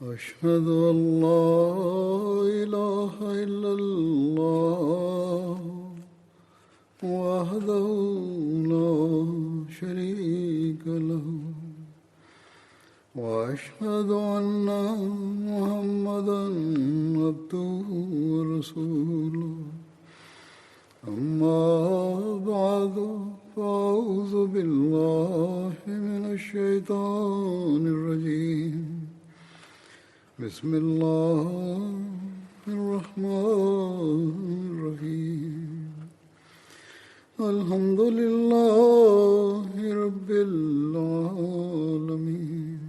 أشهد أن لا إله إلا الله وحده لا شريك له وأشهد أن محمدا عبده ورسوله أما بعد فأعوذ بالله من الشيطان الرجيم بسم الله الرحمن الرحيم الحمد لله رب العالمين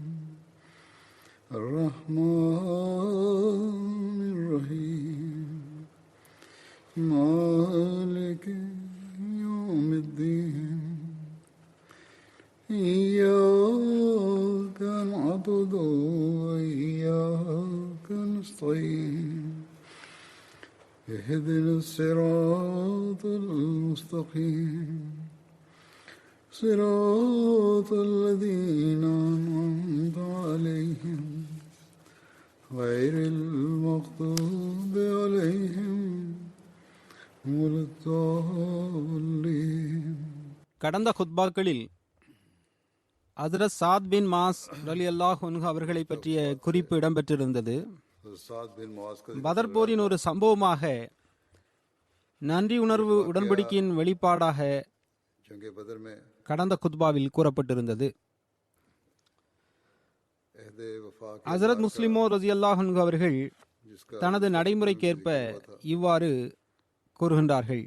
الرحمن الرحيم مالك يوم الدين إياك نعبد وإياك نستعين اهدنا الصراط المستقيم صراط الذين أنعمت عليهم غير المغضوب عليهم ولا الضالين. கடந்த குத்பாக்களில் ஹஜ்ரத் சாத் பின் மாஸ் ரலியல்லாஹு அன்ஹு அவர்களை பற்றிய குறிப்பு இடம்பெற்றிருந்தது. பதர் போரின் ஒரு சம்பவமாக, நன்றி உணர்வு உடன்படிக்கையின் வெளிப்பாடாக கடந்த குத்பாவில் கூறப்பட்டிருந்தது. ஹஜ்ரத் முஸ்லிமோ ரலியல்லாஹு அன்ஹு அவர்கள் தனது நடைமுறைக்கேற்ப இவ்வாறு கூறுகின்றார்கள்.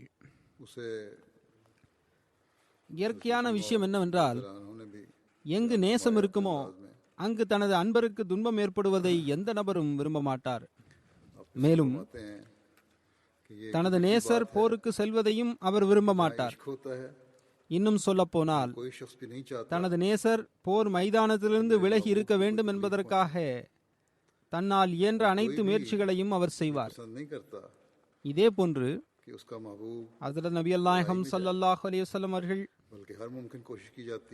இயற்கையான விஷயம் என்னவென்றால், எங்கு நேசம் இருக்குமோ அங்கு தனது அன்பருக்கு துன்பம் ஏற்படுவதை எந்த நபரும் விரும்ப மாட்டார். மேலும் தனது நேசர் போருக்கு செல்வதையும் அவர் விரும்ப மாட்டார். இன்னும் சொல்ல போனால், தனது நேசர் போர் மைதானத்திலிருந்து விலகி இருக்க வேண்டும் என்பதற்காக தன்னால் இயன்ற அனைத்து முயற்சிகளையும் அவர் செய்வார். இதே போன்று ஹஜ்ரத் நபிகள் நாயகம் ஸல்லல்லாஹு அலைஹி வஸல்லம் அவர்கள்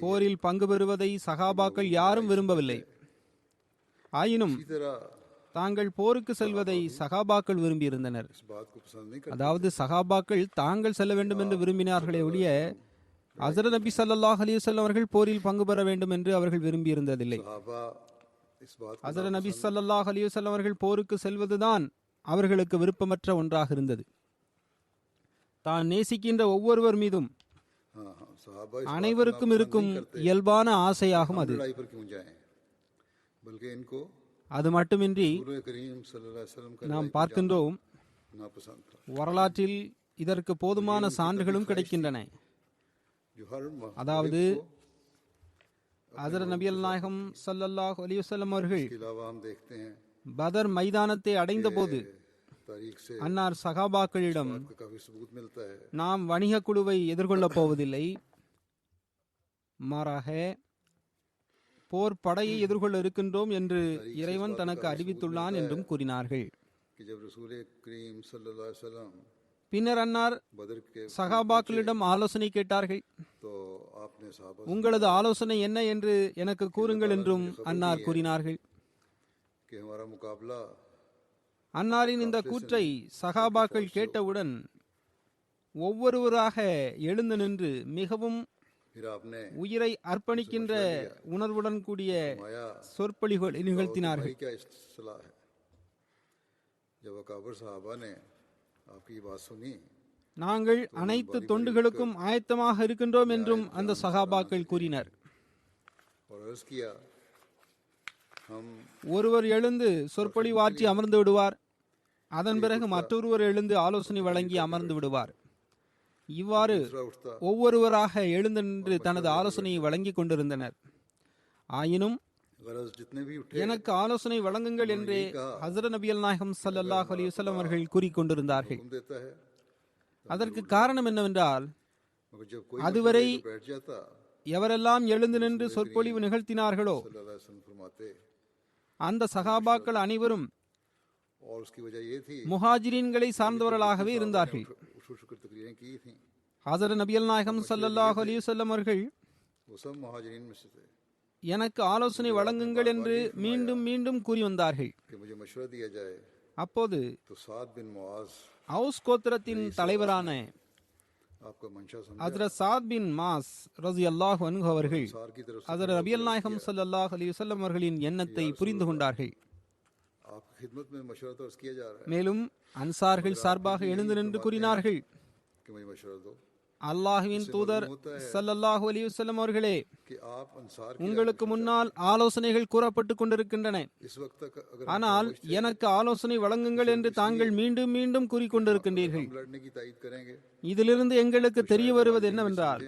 போரில் பங்கு பெறுவதை சஹாபாக்கள் யாரும் விரும்பவில்லை. ஆயினும் தாங்கள் போருக்கு செல்வதை சஹாபாக்கள் விரும்பியிருந்தனர். அதாவது சஹாபாக்கள் தாங்கள் செல்ல வேண்டும் என்று விரும்பினார்களே ஒழிய ஹஜ்ரத் நபி ஸல்லல்லாஹு அலைஹி வஸல்லம் அவர்கள் போரில் பங்கு பெற வேண்டும் என்று அவர்கள் விரும்பியிருந்ததில்லை. ஹஜ்ரத் நபி ஸல்லல்லாஹு அலைஹி வஸல்லம் அவர்கள் போருக்கு செல்வதுதான் அவர்களுக்கு விருப்பமற்ற ஒன்றாக இருந்தது. தான் நேசிக்கின்ற ஒவ்வொருவர் மீதும் அனைவருக்கும் இருக்கும் இயல்பான ஆசையாகும் அது. அது மட்டுமின்றி நாம் பார்க்கின்றோம், வரலாற்றில் இதற்கு போதுமான சான்றுகளும் கிடைக்கின்றன. அதாவது ஹஜ்ரத் நபிகள் நாயகம் ஸல்லல்லாஹு அலைஹி வஸல்லம் அவர்கள் பதர் மைதானத்தை அடைந்த போது அன்னார் சஹாபாக்களிடம், நாம் வணிக குழுவை எதிர்கொள்ளப் போவதில்லை, மாறாக போர் படையை எதிர்கொள்ள இருக்கின்றோம் என்று இறைவன் தனக்கு அறிவித்துள்ளான் என்றும் கூறினார்கள். பின்னர் அன்னார் சஹாபாக்களிடம் ஆலோசனை கேட்டார்கள். உங்களது ஆலோசனை என்ன என்று எனக்கு கூறுங்கள் என்றும் அன்னார் கூறினார்கள். அன்னாரின் இந்த கூற்றை சஹாபாக்கள் கேட்டவுடன் ஒவ்வொருவராக எழுந்து நின்று மிகவும் உயிரை அர்ப்பணிக்கின்ற உணர்வுடன் கூடிய சொற்பொழிவுகளை நிகழ்த்தினார்கள். நாங்கள் அனைத்து தொண்டுகளுக்கும் ஆயத்தமாக இருக்கின்றோம் என்றும் அந்த சஹாபாக்கள் கூறினர். ஒருவர் எழுந்து சொற்பொழிவாற்றி அமர்ந்து விடுவார். அதன் பிறகு மற்றொருவர் எழுந்து ஆலோசனை வழங்கி அமர்ந்து விடுவார். இவ்வாறு ஒவ்வொருவராக எழுந்து நின்று தனது ஆலோசனையை வழங்கி கொண்டிருந்தனர். ஆயினும் எனக்கு ஆலோசனை வழங்குங்கள் என்றே ஹஜ்ரத் நபிகள் நாயகம் ஸல்லல்லாஹு அலைஹி வஸல்லம் அவர்கள் கூறிக்கொண்டிருந்தார்கள். அதற்கு காரணம் என்னவென்றால், அதுவரை எவரெல்லாம் எழுந்து நின்று சொற்பொழிவு நிகழ்த்தினார்களோ அந்த சஹாபாக்கள் அனைவரும் முஹாஜிரீன்களை சார்ந்தவர்களாகவே இருந்தார்கள். ஹஜ்ரத் நபிகள் நாயகம் ஸல்லல்லாஹு அலைஹி வஸல்லம் அவர்கள் எனக்கு ஆலோசனை வழங்குங்கள் என்று மீண்டும் மீண்டும் கூறி வந்தார்கள். कि मुझे मशवरा दिया जाए அப்போது तो साद बिन मुआज அவுஸ் கோத்திரத்தின் தலைவரான आपका मंशा समझा ஹஜ்ரத் சாத் பின் மாஸ் ரலியல்லாஹு அன்ஹு அவர்கள் सार की तरफ से ஹஜ்ரத் நபியல் நாயகம் ஸல்லல்லாஹு அலைஹி வஸல்லம் அவர்களின் எண்ணத்தை புரிந்து கொண்டார்கள். आपकी खिदमत में मशवरा तो अर्ज किया जा रहा है மேலும் அன்சார்கள் சார்பாக எழுந்து நின்று கூறினார்கள், कि मुझे मशवरा दो அல்லாஹ்வின் தூதர் ஸல்லல்லாஹு அலைஹி வஸல்லம் அவர்களே, कि आप अंसार உங்களுக்கு முன்னால் ஆலோசனைகள் கூறப்பட்டுக் கொண்டிருக்கின்றன. इस वक्त तक अगर ஆனால் எனக்கு ஆலோசனை வழங்குங்கள் என்று தாங்கள் மீண்டும் மீண்டும் கூறிக்கொண்டிருக்கின்றீர்கள். हम लड़ने की तायद करेंगे இதிலிருந்து எங்களுக்கு தெரிய வருவது என்னவென்றால்,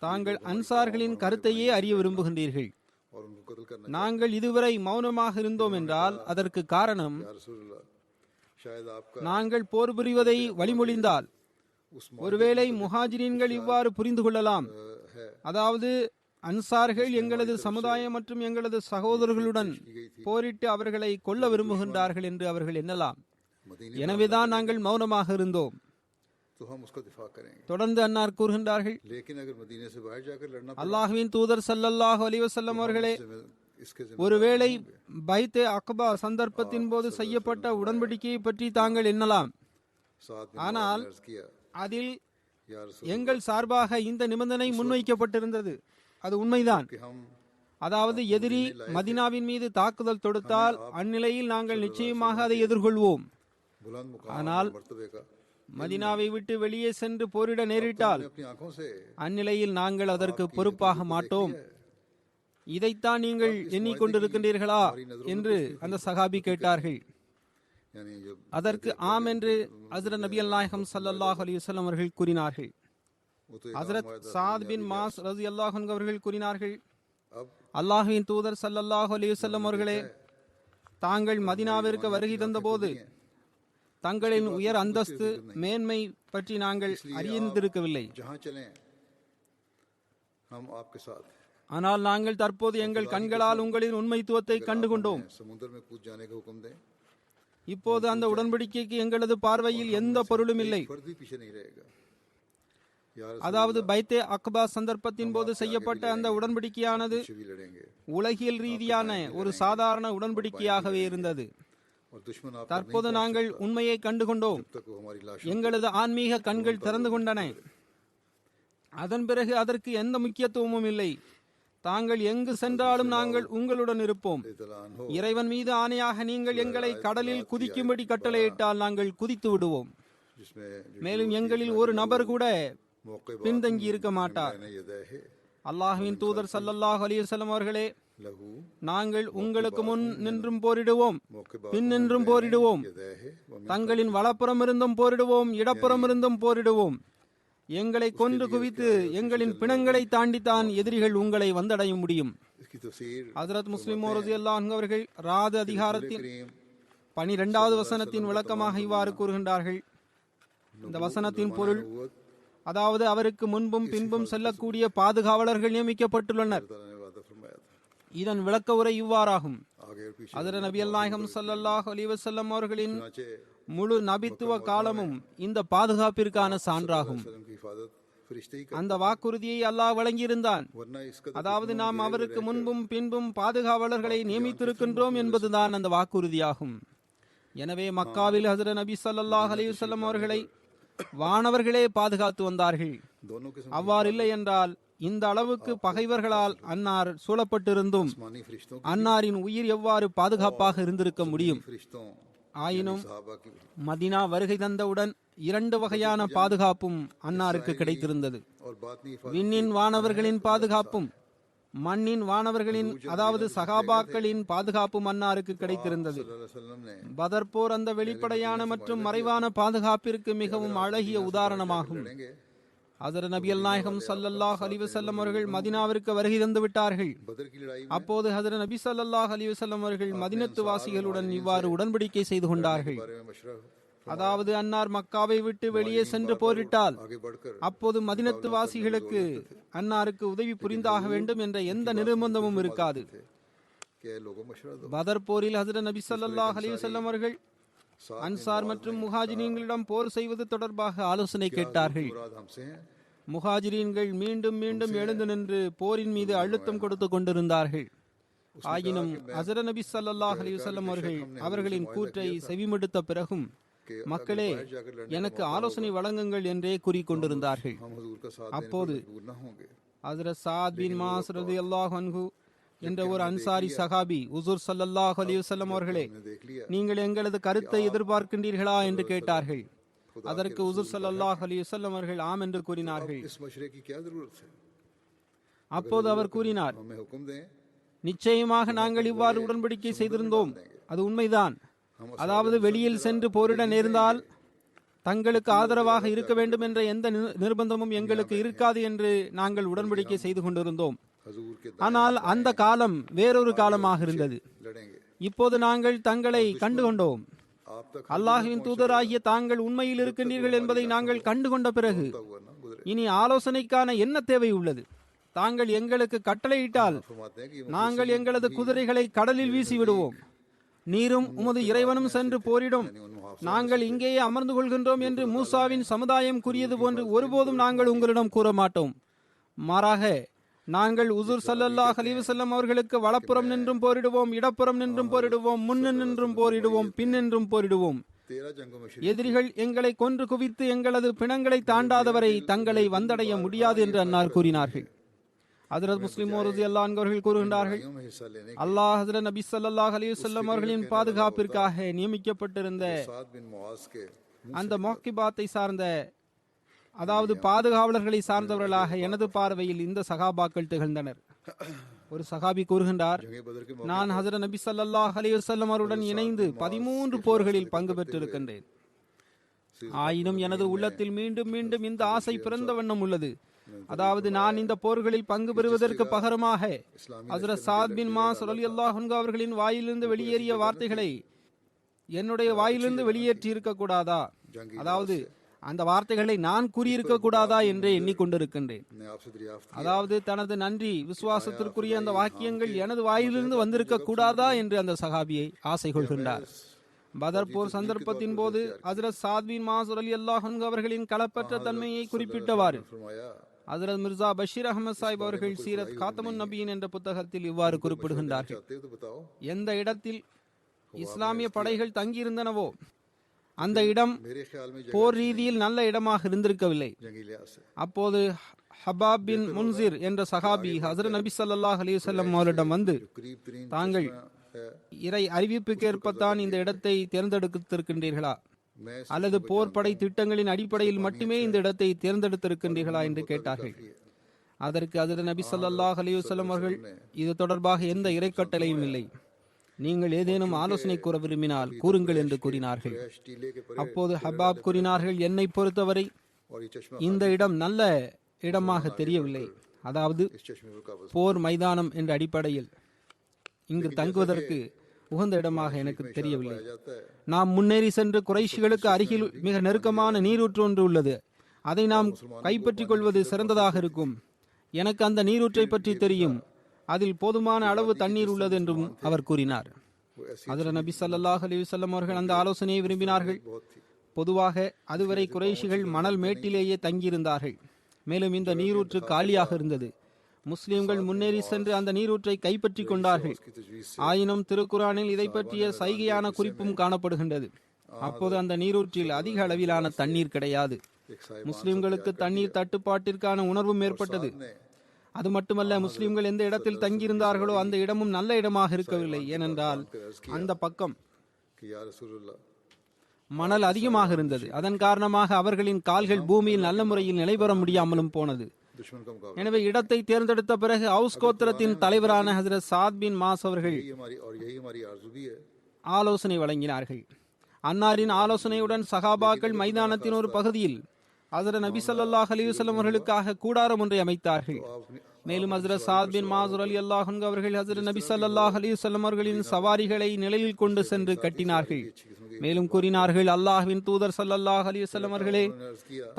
தாங்கள் அன்சார்களின் கருத்தையே அறிய விரும்புகின்றீர்கள். और उनको कत्ल करना நாங்கள் இதுவரை மௌனமாக இருந்தோம் என்றால் அதற்கு காரணம், या रसूलुल्लाह शायद आपका நாங்கள் போர் புரிவதை வழிமொழிந்தால் उस ஒருவேளை முஹாஜிரீன்கள் இவ்வாறு புரிந்து கொள்ளலாம், है அதாவது அன்சார்கள் எங்களது சமுதாயம் மற்றும் எங்களது சகோதரர்களுடன் போரிட்டு அவர்களை கொல்ல விரும்புகின்றார்கள் என்று அவர்கள் எண்ணலாம். मदीने எனவேதான் நாங்கள் மௌனமாக இருந்தோம். तो हम उसका दिफा करेंगे, தொடர்ந்து அன்னார் கூறுகின்றார்கள், लेकिन अगर मदीने से बाहर जाकर लड़ना அல்லாஹ்வின் தூதர் ஸல்லல்லாஹு அலைஹி வஸல்லம் அவர்களே, इसके ஒருவேளை பைத்தே அக்பா சந்தர்ப்பத்தின் போது செய்யப்பட்ட உடன்படிக்கையை பற்றி தாங்கள் எண்ணலாம். साथ ஆனால் अर्ज किया அதில் या रसूल எங்கள் சார்பாக இந்த நிபந்தனை முன்வைக்கப்பட்டிருந்தது. அது உண்மைதான். कि हम அதாவது எதிரி மதினாவின் மீது தாக்குதல் தொடுத்தால் அந்நிலையில் நாங்கள் நிச்சயமாக அதை எதிர்கொள்வோம். बुलंद मुकाम ஆனால் मर्तबे का மதினாவை விட்டு வெளியே சென்று போரிட நேரிட்டால் अपनी आंखों से அந்நிலையில் நாங்கள் அதற்கு பொறுப்பாக மாட்டோம். இதைத்தான் நீங்கள் எண்ணிக்கொண்டிருக்கின்றீர்களா என்று அந்த சகாபி கேட்டார்கள். यानी जो அதற்கு ஆம் என்று ஹஜ்ரத் நபியல் நாயகம் ஸல்லல்லாஹு அலைஹி வஸல்லம் அவர்கள் கூறினார்கள். वो तो ஹஜ்ரத் சாத் பின் மாஸ் ரலியல்லாஹு அன்ஹு அவர்கள் கூறினார்கள், अब அல்லாஹ்வின் தூதர் ஸல்லல்லாஹு அலைஹி வஸல்லம் அவர்களே, தாங்கள் மதீனாவிற்கு வருகை தந்தபோது தங்களின் உயர் அந்தஸ்து மேன்மை பற்றி நாங்கள் அறிந்திருக்கவில்லை. जहां चलें हम आपके साथ हैं। ஆனால் நாங்கள் தற்போது எங்கள் கண்களால் உங்களின் உண்மைத்துவத்தை கண்டுகொண்டோம். समुद्र में कूद जाने का हुक्म दें, இப்போது அந்த உடன்படிக்கைக்கு எங்களது பார்வையில் எந்த பொருளும் இல்லை. फर्द भी पीछे नहीं रहेगा। यार அதாவது பைத்தே அக்பா சந்தர்ப்பத்தின் போது செய்யப்பட்ட அந்த உடன்படிக்கையானது भी लड़ेंगे உலகியல் ரீதியான ஒரு சாதாரண உடன்படிக்கையாகவே இருந்தது. और दुश्मन आप தற்போது நாங்கள் உண்மையை கண்டுகொண்டோம். तक वो हमारी लाश எங்களது ஆன்மீக கண்கள் திறந்து கொண்டன. அதன் பிறகு அதற்கு எந்த முக்கியத்துவமும் இல்லை. தாங்கள் எங்கு சென்றாலும் நாங்கள் உங்களுடன் இருப்போம். इतलान हो இறைவன் மீது ஆணையாக நீங்கள் எங்களை கடலில் குதிக்கும்படி கட்டளையிட்டால் நாங்கள் குதித்து விடுவோம். जिसमें மேலும் எங்களில் ஒரு நபர் கூட मौके बाद பின்தங்கி இருக்க மாட்டார். मैंने ये दे है அல்லாஹ்வின் தூதர் ஸல்லல்லாஹு அலைஹி வஸல்லம் அவர்களே, लहू நாங்கள் உங்களுக்கு முன் நின்றும் போரிடுவோம், मौके बाद பின் நின்றும் போரிடுவோம், ये दे है वो தங்களின் வலப்புறம் இருந்தும் போரிடுவோம், இடப்புறம் இருந்தும் போரிடுவோம். எங்களை கொன்று குவித்து எங்களின் பிணங்களை தாண்டித்தான் எதிரிகள் உங்களை வந்தடைய முடியும். इसकी तफसीर ஹஜ்ரத் முஸ்லிம் ரலியல்லாஹு அன்ஹு அவர்கள் ராது அதிகாரத்தின் करीम 12வது வசனத்தின் விளக்கமாக இவ்வாறு கூறுகின்றார்கள். இந்த வசனத்தின் பொருள், அதாவது அவருக்கு முன்பும் பின்பும் செல்லக்கூடிய பாதுகாவலர்கள் நியமிக்கப்பட்டுள்ளனர். ताला ने वादा फरमाया था இதன் விளக்க உரை இவ்வாறாகும். आगे और पीछे ஹஜ்ரத் நபியல் நாயகம் ஸல்லல்லாஹு அலைஹி வஸல்லம் அவர்களின் चनाचे முழு நபித்துவ காலமும் இந்த பாதுகாப்பிற்கான சான்றாகும். सल्लम की हिफाजत फरिश्ते ही அந்த வாக்குறுதியை அல்லாஹ் வழங்கியிருந்தான். वरना इसका அதாவது நாம் அவருக்கு முன்பும் பின்பும் பாதுகாவலர்களை நியமித்திருக்கின்றோம் என்பதுதான் அந்த வாக்குறுதியாகும். எனவே மக்காவில் ஹஜ்ரத் நபி ஸல்லல்லாஹு அலைஹி வஸல்லம் அவர்களை வானவர்களே பாதுகாத்து வந்தார்கள். दोनों के அவ்வாறு இல்லை என்றால் இந்த அளவுக்கு பகைவர்களால் அன்னார் சூழப்பட்டிருந்தும் आसमानी फरिश्तों அன்னாரின் உயிர் எவ்வாறு பாதுகாப்பாக இருந்திருக்க முடியும்? फरिश्तों ஆயினும் सहाबा की மதீனா வருகை தந்தவுடன் 2 வகையான பாதுகாப்பும் அன்னாருக்கு கிடைத்திருந்தது. और बातनी हिफाजत விண்ணின் வானவர்களின் பாதுகாப்பும் மண்ணின் வானவர்களின் அதாவது சகாபாக்களின் பாதுகாப்பும் அன்னாருக்கு கிடைத்திருந்தது. सल्लल्लाहु अलैहि वसल्लम ने பதர் போர் அந்த வெளிப்படையான மற்றும் மறைவான பாதுகாப்பிற்கு மிகவும் அழகிய உதாரணமாகும். लड़ेंगे ஹஜ்ரத் நபியல் நாயகம் ஸல்லல்லாஹு அலைஹி வஸல்லம் அவர்கள் மதீனாவிற்கு வருகை தந்து விட்டார்கள். बदर की लड़ाई में அப்போது ஹஜ்ரத் நபி ஸல்லல்லாஹு அலைஹி வஸல்லம் அவர்கள் மதீனத்து வாசிகளுடன் இவ்வாறு உடன்படிக்கை செய்து கொண்டார்கள். बारे में मशवरा அதாவது அன்னார் மக்காவை விட்டு வெளியே சென்று போரிட்டால் आगे बढ़कर அப்போது மதீனத்து வாசிகளுக்கு அன்னாருக்கு உதவி புரிந்தாக வேண்டும் என்ற எந்த நிர்பந்தமும் இருக்காது. के लोगों मशवरा दो பதர் போரில் ஹஜ்ரத் நபி ஸல்லல்லாஹு அலைஹி வஸல்லம் அவர்கள் அன்சார் மற்றும் முஹாஜிரீன்களிடம் போர் செய்வது தொடர்பாக ஆலோசனை கேட்டார்கள். मुराद हमसे हैं முஹாஜிரீன்கள் மீண்டும் மீண்டும் எழுந்து நின்று போரின் மீது அழுத்தம் கொடுத்து கொண்டிருந்தார்கள். ஆயினும் ஹஸரத் நபி ஸல்லல்லாஹு அலைஹி வஸல்லம் அவர்களின் கூற்றை செவிமடுத்த பிறகும் மக்களே எனக்கு ஆலோசனை வழங்குங்கள் என்றே கூறிக்கொண்டிருந்தார்கள். அப்போது ஹஸரத் சாத் பின் மாஸ் ரலியல்லாஹு அன்ஹு என்ற ஒரு அன்சாரி சஹாபி ஹுசூர் ஸல்லல்லாஹு அலைஹி வஸல்லம் அவர்களே, நீங்கள் எங்களது கருத்தை எதிர்பார்க்கின்றீர்களா என்று கேட்டார்கள். அதற்கு ஹுசூர் ஸல்லல்லாஹு அலைஹி வஸல்லம் அவர்கள் ஆம் என்று கூறினார்கள். அப்போது அவர் கூறினார், நிச்சயமாக நாங்கள் இவ்வாறு உடன்படிக்கை செய்திருந்தோம், அது உண்மைதான். அதாவது வெளியில் சென்று போரிட நேர்ந்தால் தங்களுக்கு ஆதரவாக இருக்க வேண்டும் என்ற எந்த நிர்பந்தமும் எங்களுக்கு இருக்காது என்று நாங்கள் உடன்படிக்கை செய்து கொண்டிருந்தோம். ஆனால் அந்த காலம் வேறொரு காலமாக இருந்தது. இப்போது நாங்கள் தங்களை கண்டுகொண்டோம். அல்லாஹ்வின் தூதராகிய தாங்கள் உண்மையில் இருக்கின்றீர்கள் என்பதை நாங்கள் கண்டுகொண்ட பிறகு இனி ஆலோசனைக்கான என்ன தேவை உள்ளது? தாங்கள் எங்களுக்கு கட்டளையிட்டால் நாங்கள் எங்களது குதிரைகளை கடலில் வீசி விடுவோம். நீரும் உமது இறைவனும் சென்று போரிடும், நாங்கள் இங்கேயே அமர்ந்து கொள்கின்றோம் என்று மூசாவின் சமுதாயம் கூறியது போன்று ஒருபோதும் நாங்கள் உங்களிடம் கூற மாட்டோம். மாறாக நாங்கள் ஹுசூர் ஸல்லல்லாஹு அலைஹி வஸல்லம் அவர்களுக்கு வலப்புறம் நின்றும் போரிடுவோம், இடப்புறம் நின்றும் போரிடுவோம், முன்னு நின்றும் போரிடுவோம், பின்னின்றும் போரிடுவோம். எதிரிகள் எங்களை கொன்று குவித்து எங்களது பிணங்களை தாண்டாதவரை தங்களை வந்தடைய முடியாது என்று அன்னார் கூறினார்கள். ஹஜ்ரத் முஸ்லிம் ரலியல்லாஹு அன்ஹு அவர்கள் கூறுகின்றார்கள், அல்லாஹ் ஹஜ்ரத் நபி ஸல்லல்லாஹு அலைஹி வஸல்லம் அவர்களின் பாதுகாப்பிற்காக நியமிக்கப்பட்டிருந்த அந்த மோக்கிபாத்தை சார்ந்த, அதாவது பாதுகாவலர்களை சார்ந்தவர்களாக எனது பார்வையில் இந்த சகாபாக்கள் திகழ்ந்தனர். ஒரு சகாபி கூறுகின்றார், நான் ஹஜ்ரத் நபி ஸல்லல்லாஹு அலைஹி வஸல்லம் அவருடன் இணைந்து 13 போர்களில் பங்கு பெற்றிருக்கின்றேன். ஆயினும் எனது உள்ளத்தில் மீண்டும் மீண்டும் இந்த ஆசை பிறந்த வண்ணம் உள்ளது. அதாவது நான் இந்த போர்களில் பங்கு பெறுவதற்கு பகரமாக ஹஸரத் சாத் பின் மாஸ் ரலியல்லாஹு அன்ஹு அவர்களின் வாயிலிருந்து வெளியேறிய வார்த்தைகளை என்னுடைய வாயிலிருந்து வெளியேற்றி இருக்க கூடாதா, அதாவது அந்த வார்த்தைகளை நான் கூறியிருக்க கூடாதா என்றே எண்ணிக்கொண்டிருக்கின்றேன். அதாவது தனது நன்றி விசுவாசத்திற்குரிய அந்த வாக்கியங்கள் எனது வாயிலிருந்து வந்திருக்க கூடாதா என்று அந்த சஹாபியை ஆசை கொள்கின்றார். பதர் போர் சந்தர்ப்பத்தின் போது ஹஸரத் சாத் பின் மாஸ் ரலியல்லாஹு அன்ஹு அவர்களின் களப்பற்ற தன்மையை குறிப்பிட்டவாறு ஹஸரத் மிர்சா பஷீர் அஹமத் சாஹிப் அவர்கள் சீரத் காத்தமுன் நபியின் என்ற புத்தகத்தில் இவ்வாறு குறிப்பிடுகின்றார்கள், எந்த இடத்தில் இஸ்லாமிய படைகள் தங்கியிருந்தனவோ அந்த இடம் போர் ரீதியில் நல்ல இடமாக இருந்திருக்கவில்லை. அப்போது ஹபாப் பின் முன்சிர் என்ற சஹாபி ஹஸரத் நபி ஸல்லல்லாஹு அலைஹி வஸல்லம் அவரிடம் வந்து, தாங்கள் இறை அறிவிப்புக்கேற்பத்தான் இந்த இடத்தை தேர்ந்தெடுத்திருக்கின்றீர்களா அல்லது போர் படை திட்டங்களின் அடிப்படையில் மட்டுமே இந்த இடத்தை தேர்ந்தெடுத்திருக்கின்றீர்களா என்று கேட்டார்கள். அதற்கு ஹஸரத் நபி ஸல்லல்லாஹு அலைஹி வஸல்லம் அவர்கள், இது தொடர்பாக எந்த இறைக்கட்டளையும் இல்லை, நீங்கள் ஏதேனும் ஆலோசனை கூற விரும்பினால் கூறுங்கள் என்று கூறினார்கள். அப்போது ஹபாப் கூறினார்கள், என்னை பொறுத்தவரை இந்த இடம் நல்ல இடமாக தெரியவில்லை, அதாவது போர் மைதானம் என்ற அடிப்படையில் இங்கு தங்குவதற்கு உகந்த இடமாக எனக்கு தெரியவில்லை. நாம் முன்னேறி சென்று குறைஷிகளுக்கு அருகில் மிக நெருக்கமான நீரூற்று ஒன்று உள்ளது, அதை நாம் கைப்பற்றிக் கொள்வது சிறந்ததாக இருக்கும். எனக்கு அந்த நீரூற்றை பற்றி தெரியும், அதில் போதுமான அளவு தண்ணீர் உள்ளது என்றும் அவர் கூறினார். ஹஜ்ரத் நபி ஸல்லல்லாஹு அலைஹி வஸல்லம் அவர்கள் அந்த ஆலோசனையை விரும்பினார்கள். பொதுவாக அதுவரை குறைஷிகள் மணல் மேட்டிலேயே தங்கியிருந்தார்கள். மேலும் இந்த நீரூற்று காலியாக இருந்தது. முஸ்லிம்கள் முன்னேறி சென்று அந்த நீரூற்றை கைப்பற்றி கொண்டார்கள். ஆயினும் திருக்குரானில் இதை பற்றிய சைகையான குறிப்பும் காணப்படுகின்றது. அப்போது அந்த நீரூற்றில் அதிக அளவிலான தண்ணீர் கிடையாது. முஸ்லிம்களுக்கு தண்ணீர் தட்டுப்பாட்டிற்கான உணர்வும் ஏற்பட்டது. அது மட்டுமல்ல, முஸ்லிம்கள் எந்த இடத்தில் தங்கியிருந்தார்களோ அந்த இடமும் நல்ல இடமாக இருக்கவில்லை. ஏனென்றால் அந்த பக்கம் மணல் அதிகமாக இருந்தது. அதன் காரணமாக அவர்களின் கால்கள் பூமியில் நல்ல முறையில் நிலைபெற முடியாமலும் போனது. எனவே இடத்தை தேர்ந்தெடுத்த பிறகு ஹவுஸ் கோத்திரத்தின் தலைவரான ஹஸரத் சாத் பின் மாஸ் அவர்கள் ஆலோசனை வழங்கினார்கள். அன்னாரின் ஆலோசனையுடன் சஹாபாக்கள் மைதானத்தின் ஒரு பகுதியில் ஹஸரத் நபி ஸல்லல்லாஹு அலைஹி வஸல்லம் அவர்களுக்காக கூடாரம் ஒன்றை அமைத்தார்கள். மேலும் ஹஸரத் சாத் பின் மாஸ் ரலியல்லாஹு அன்ஹு அவர்கள் ஹஸரத் நபி ஸல்லல்லாஹு அலைஹி வஸல்லம் அவர்களின் சவாரிகளை நிலையில் கொண்டு சென்று கட்டினார்கள். மேலும் கூறினார்கள், அல்லாஹ்வின் தூதர் ஸல்லல்லாஹு அலைஹி வஸல்லம் அவர்களே,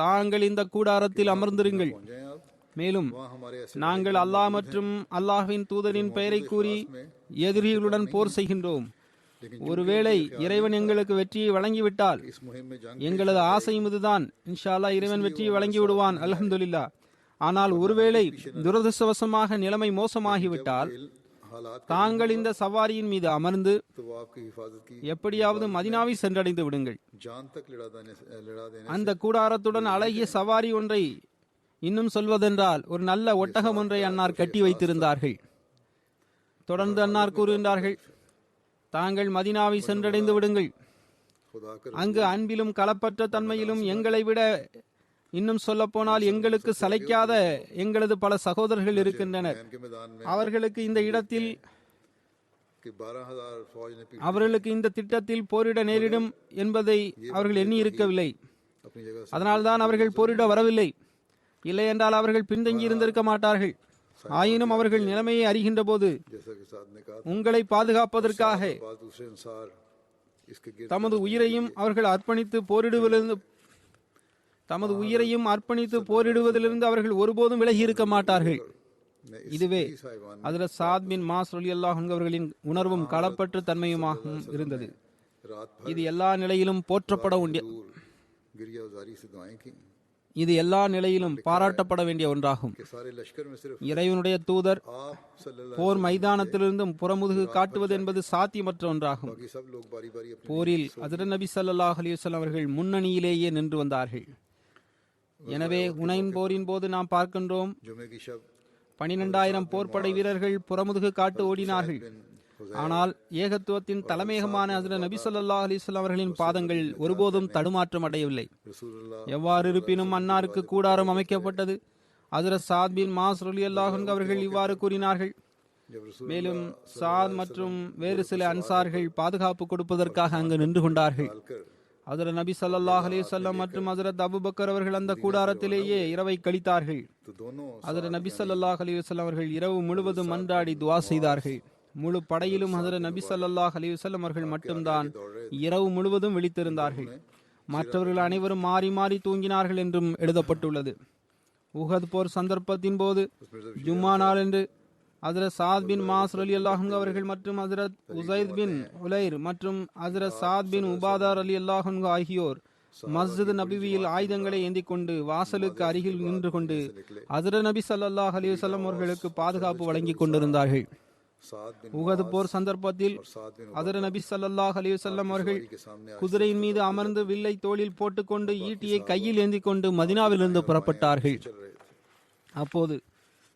தாங்கள் இந்த கூடாரத்தில் அமர்ந்திருங்கள். மேலும் நாங்கள் அல்லாஹ் மற்றும் அல்லாஹ்வின் தூதரின் பெயரை கூறி எதிரிகளுடன் போர் செய்கின்றோம். लेकिन ஒருவேளை இறைவன் எங்களுக்கு வெற்றியை வழங்கிவிட்டால் इस मुहिम में जंग எங்களது ஆசையும் இதுதான், இன்ஷா அல்லாஹ் இறைவன் வெற்றியை வழங்கி விடுவான், அல்ஹம்துலில்லாஹ். ஆனால் ஒருவேளை துரதிர்ஷ்டவசமாக நிலைமை மோசமாகிவிட்டால் हालात தாங்கள் இந்த சவாரியின் மீது அமர்ந்து तो वो आपकी हिफाजत की எப்படியாவது மதினாவை சென்றடைந்து விடுங்கள். जान तक लड़ा देने அந்த கூடாரத்துடன் அழகிய சவாரி ஒன்றை, இன்னும் சொல்வதென்றால் ஒரு நல்ல ஒட்டகம் ஒன்றை அன்னார் கட்டி வைத்திருந்தார்கள். தொடர்ந்து அன்னார் கூறுகின்றார்கள், தாங்கள் மதினாவை சென்றடைந்து விடுங்கள். खुदा कर அங்கு அன்பிலும் களப்பற்ற தன்மையிலும் எங்களை விட, இன்னும் சொல்ல போனால் எங்களுக்கு சளைக்காத எங்களது பல சகோதரர்கள் இருக்கின்றனர். जैन के मैदान में அவர்களுக்கு இந்த இடத்தில், कि 12,000 फौज ने पीठ அவர்களுக்கு இந்த திட்டத்தில் போரிட நேரிடும் என்பதை அவர்கள் எண்ணி இருக்கவில்லை. अपनी जगह से அதனால்தான் அவர்கள் போரிட வரவில்லை. இல்லை என்றால் அவர்கள் பின்தங்கி இருந்திருக்க மாட்டார்கள். ஆயினும் அவர்கள் நிலைமையை அறிகின்ற போது जैसा कि साथ ने कहा உங்களை பாதுகாப்பதற்காக बाद दूसरे अंसार इसके गिर्द தமது உயிரையும் அவர்கள் அர்ப்பணித்து போரிடுவதிலிருந்து அவர்கள் ஒருபோதும் விலகி இருக்க மாட்டார்கள். ने இதுவே इस हाइवान ஹஜ்ரத் சாத் பின் மாஸ் ரலியல்லாஹு அன்ஹு அவர்களின் உணர்வும் களப்பற்ற தன்மையுமாகவும் இருந்தது. रात भर இது எல்லா நிலையிலும் போற்றப்பட வேண்டிய दूर गिरिया उजारी से दुआएं की இது எல்லா நிலையிலும் பாராட்டப்பட வேண்டிய ஒன்றாகும். कि सारे लश्कर में सिर्फ இறைவனுடைய தூதர் आप सल्लल्लाहु போர் மைதானத்திலிருந்து புறமுதுகு காட்டுவது என்பது சாத்தியமற்ற ஒன்றாகும். बाकी सब लोग बारी बारी अपनी போரில் ஹஜ்ரத் நபி ஸல்லல்லாஹு அலைஹி வஸல்லம் அவர்கள் முன்னணியிலேயே நின்று வந்தார்கள். எனவே ஹுனைன் போரின் போது நாம் பார்க்கின்றோம், जुमे की शब 12,000 போர்ப்படை வீரர்கள் புறமுதுகு காட்டு ஓடினார்கள். ஆனால் ஏகத்துவத்தின் தலைமையகமான ஹஜ்ரத் நபி ஸல்லல்லாஹு அலைஹி வஸல்லம் அவர்களின் பாதங்கள் ஒருபோதும் தடுமாற்றம் அடையவில்லை. रसूलुल्लाह எவ்வாறு இருப்பினும் அன்னாருக்கு கூடாரம் அமைக்கப்பட்டது. ஹஜ்ரத் சாத் பின் மாஸ் ரலியல்லாஹு அன்ஹு அவர்கள் இவ்வாறு கூறினார்கள். जब रसूल மேலும் சாத் மற்றும் வேறு சில அன்சார்கள் பாதுகாப்பு கொடுப்பதற்காக அங்கு நின்று கொண்டார்கள். डालकर ஹஜ்ரத் நபி ஸல்லல்லாஹு அலைஹி வஸல்லம் மற்றும் ஹஜ்ரத் அபூபக்கர் அவர்கள் அந்த கூடாரத்திலேயே இரவை கழித்தார்கள். तो दोनों ஹஜ்ரத் நபி ஸல்லல்லாஹு அலைஹி வஸல்லம் அவர்கள் இரவு முழுவதும் மன்றாடி துஆ செய்தார்கள். முழு படையிலும் ஹஜ்ரத் நபி ஸல்லல்லாஹு அலைஹி வஸல்லம் அவர்கள் மட்டும்தான் இரவு முழுவதும் விழித்திருந்தார்கள். மற்றவர்கள் அனைவரும் மாறி மாறி தூங்கினார்கள் என்றும் எழுதப்பட்டுள்ளது. உஹத் போர் சந்தர்ப்பத்தின் போது ஜும்மா நாளன்று ஹஜ்ரத் சாத் பின் மாஸ் ரலியல்லாஹு அன்ஹு அவர்கள் மற்றும் ஹஜ்ரத் உஸைத் பின் உலைர் மற்றும் ஹஜ்ரத் சாத் பின் உபாதா ரலியல்லாஹு அன்ஹு ஆகியோர் மஸ்ஜித் நபிவியில் ஆயுதங்களை ஏந்தி கொண்டு வாசலுக்கு அருகில் நின்று கொண்டு ஹஜ்ரத் நபி ஸல்லல்லாஹு அலைஹி வஸல்லம் அவர்களுக்கு பாதுகாப்பு வழங்கிக் கொண்டிருந்தார்கள். सात दिन உஹது போர் சந்தர்ப்பத்தில் सात दिन ஹஜ்ரத் நபி ஸல்லல்லாஹு அலைஹி வஸல்லம் அவர்கள் के सामने குதிரையின் மீது அமர்ந்து வில்லை தோளில் போட்டுக்கொண்டு ஈட்டியை கையில் ஏந்தி கொண்டு மதினாவிலிருந்து புறப்பட்டார்கள். चल रहे थे அப்போது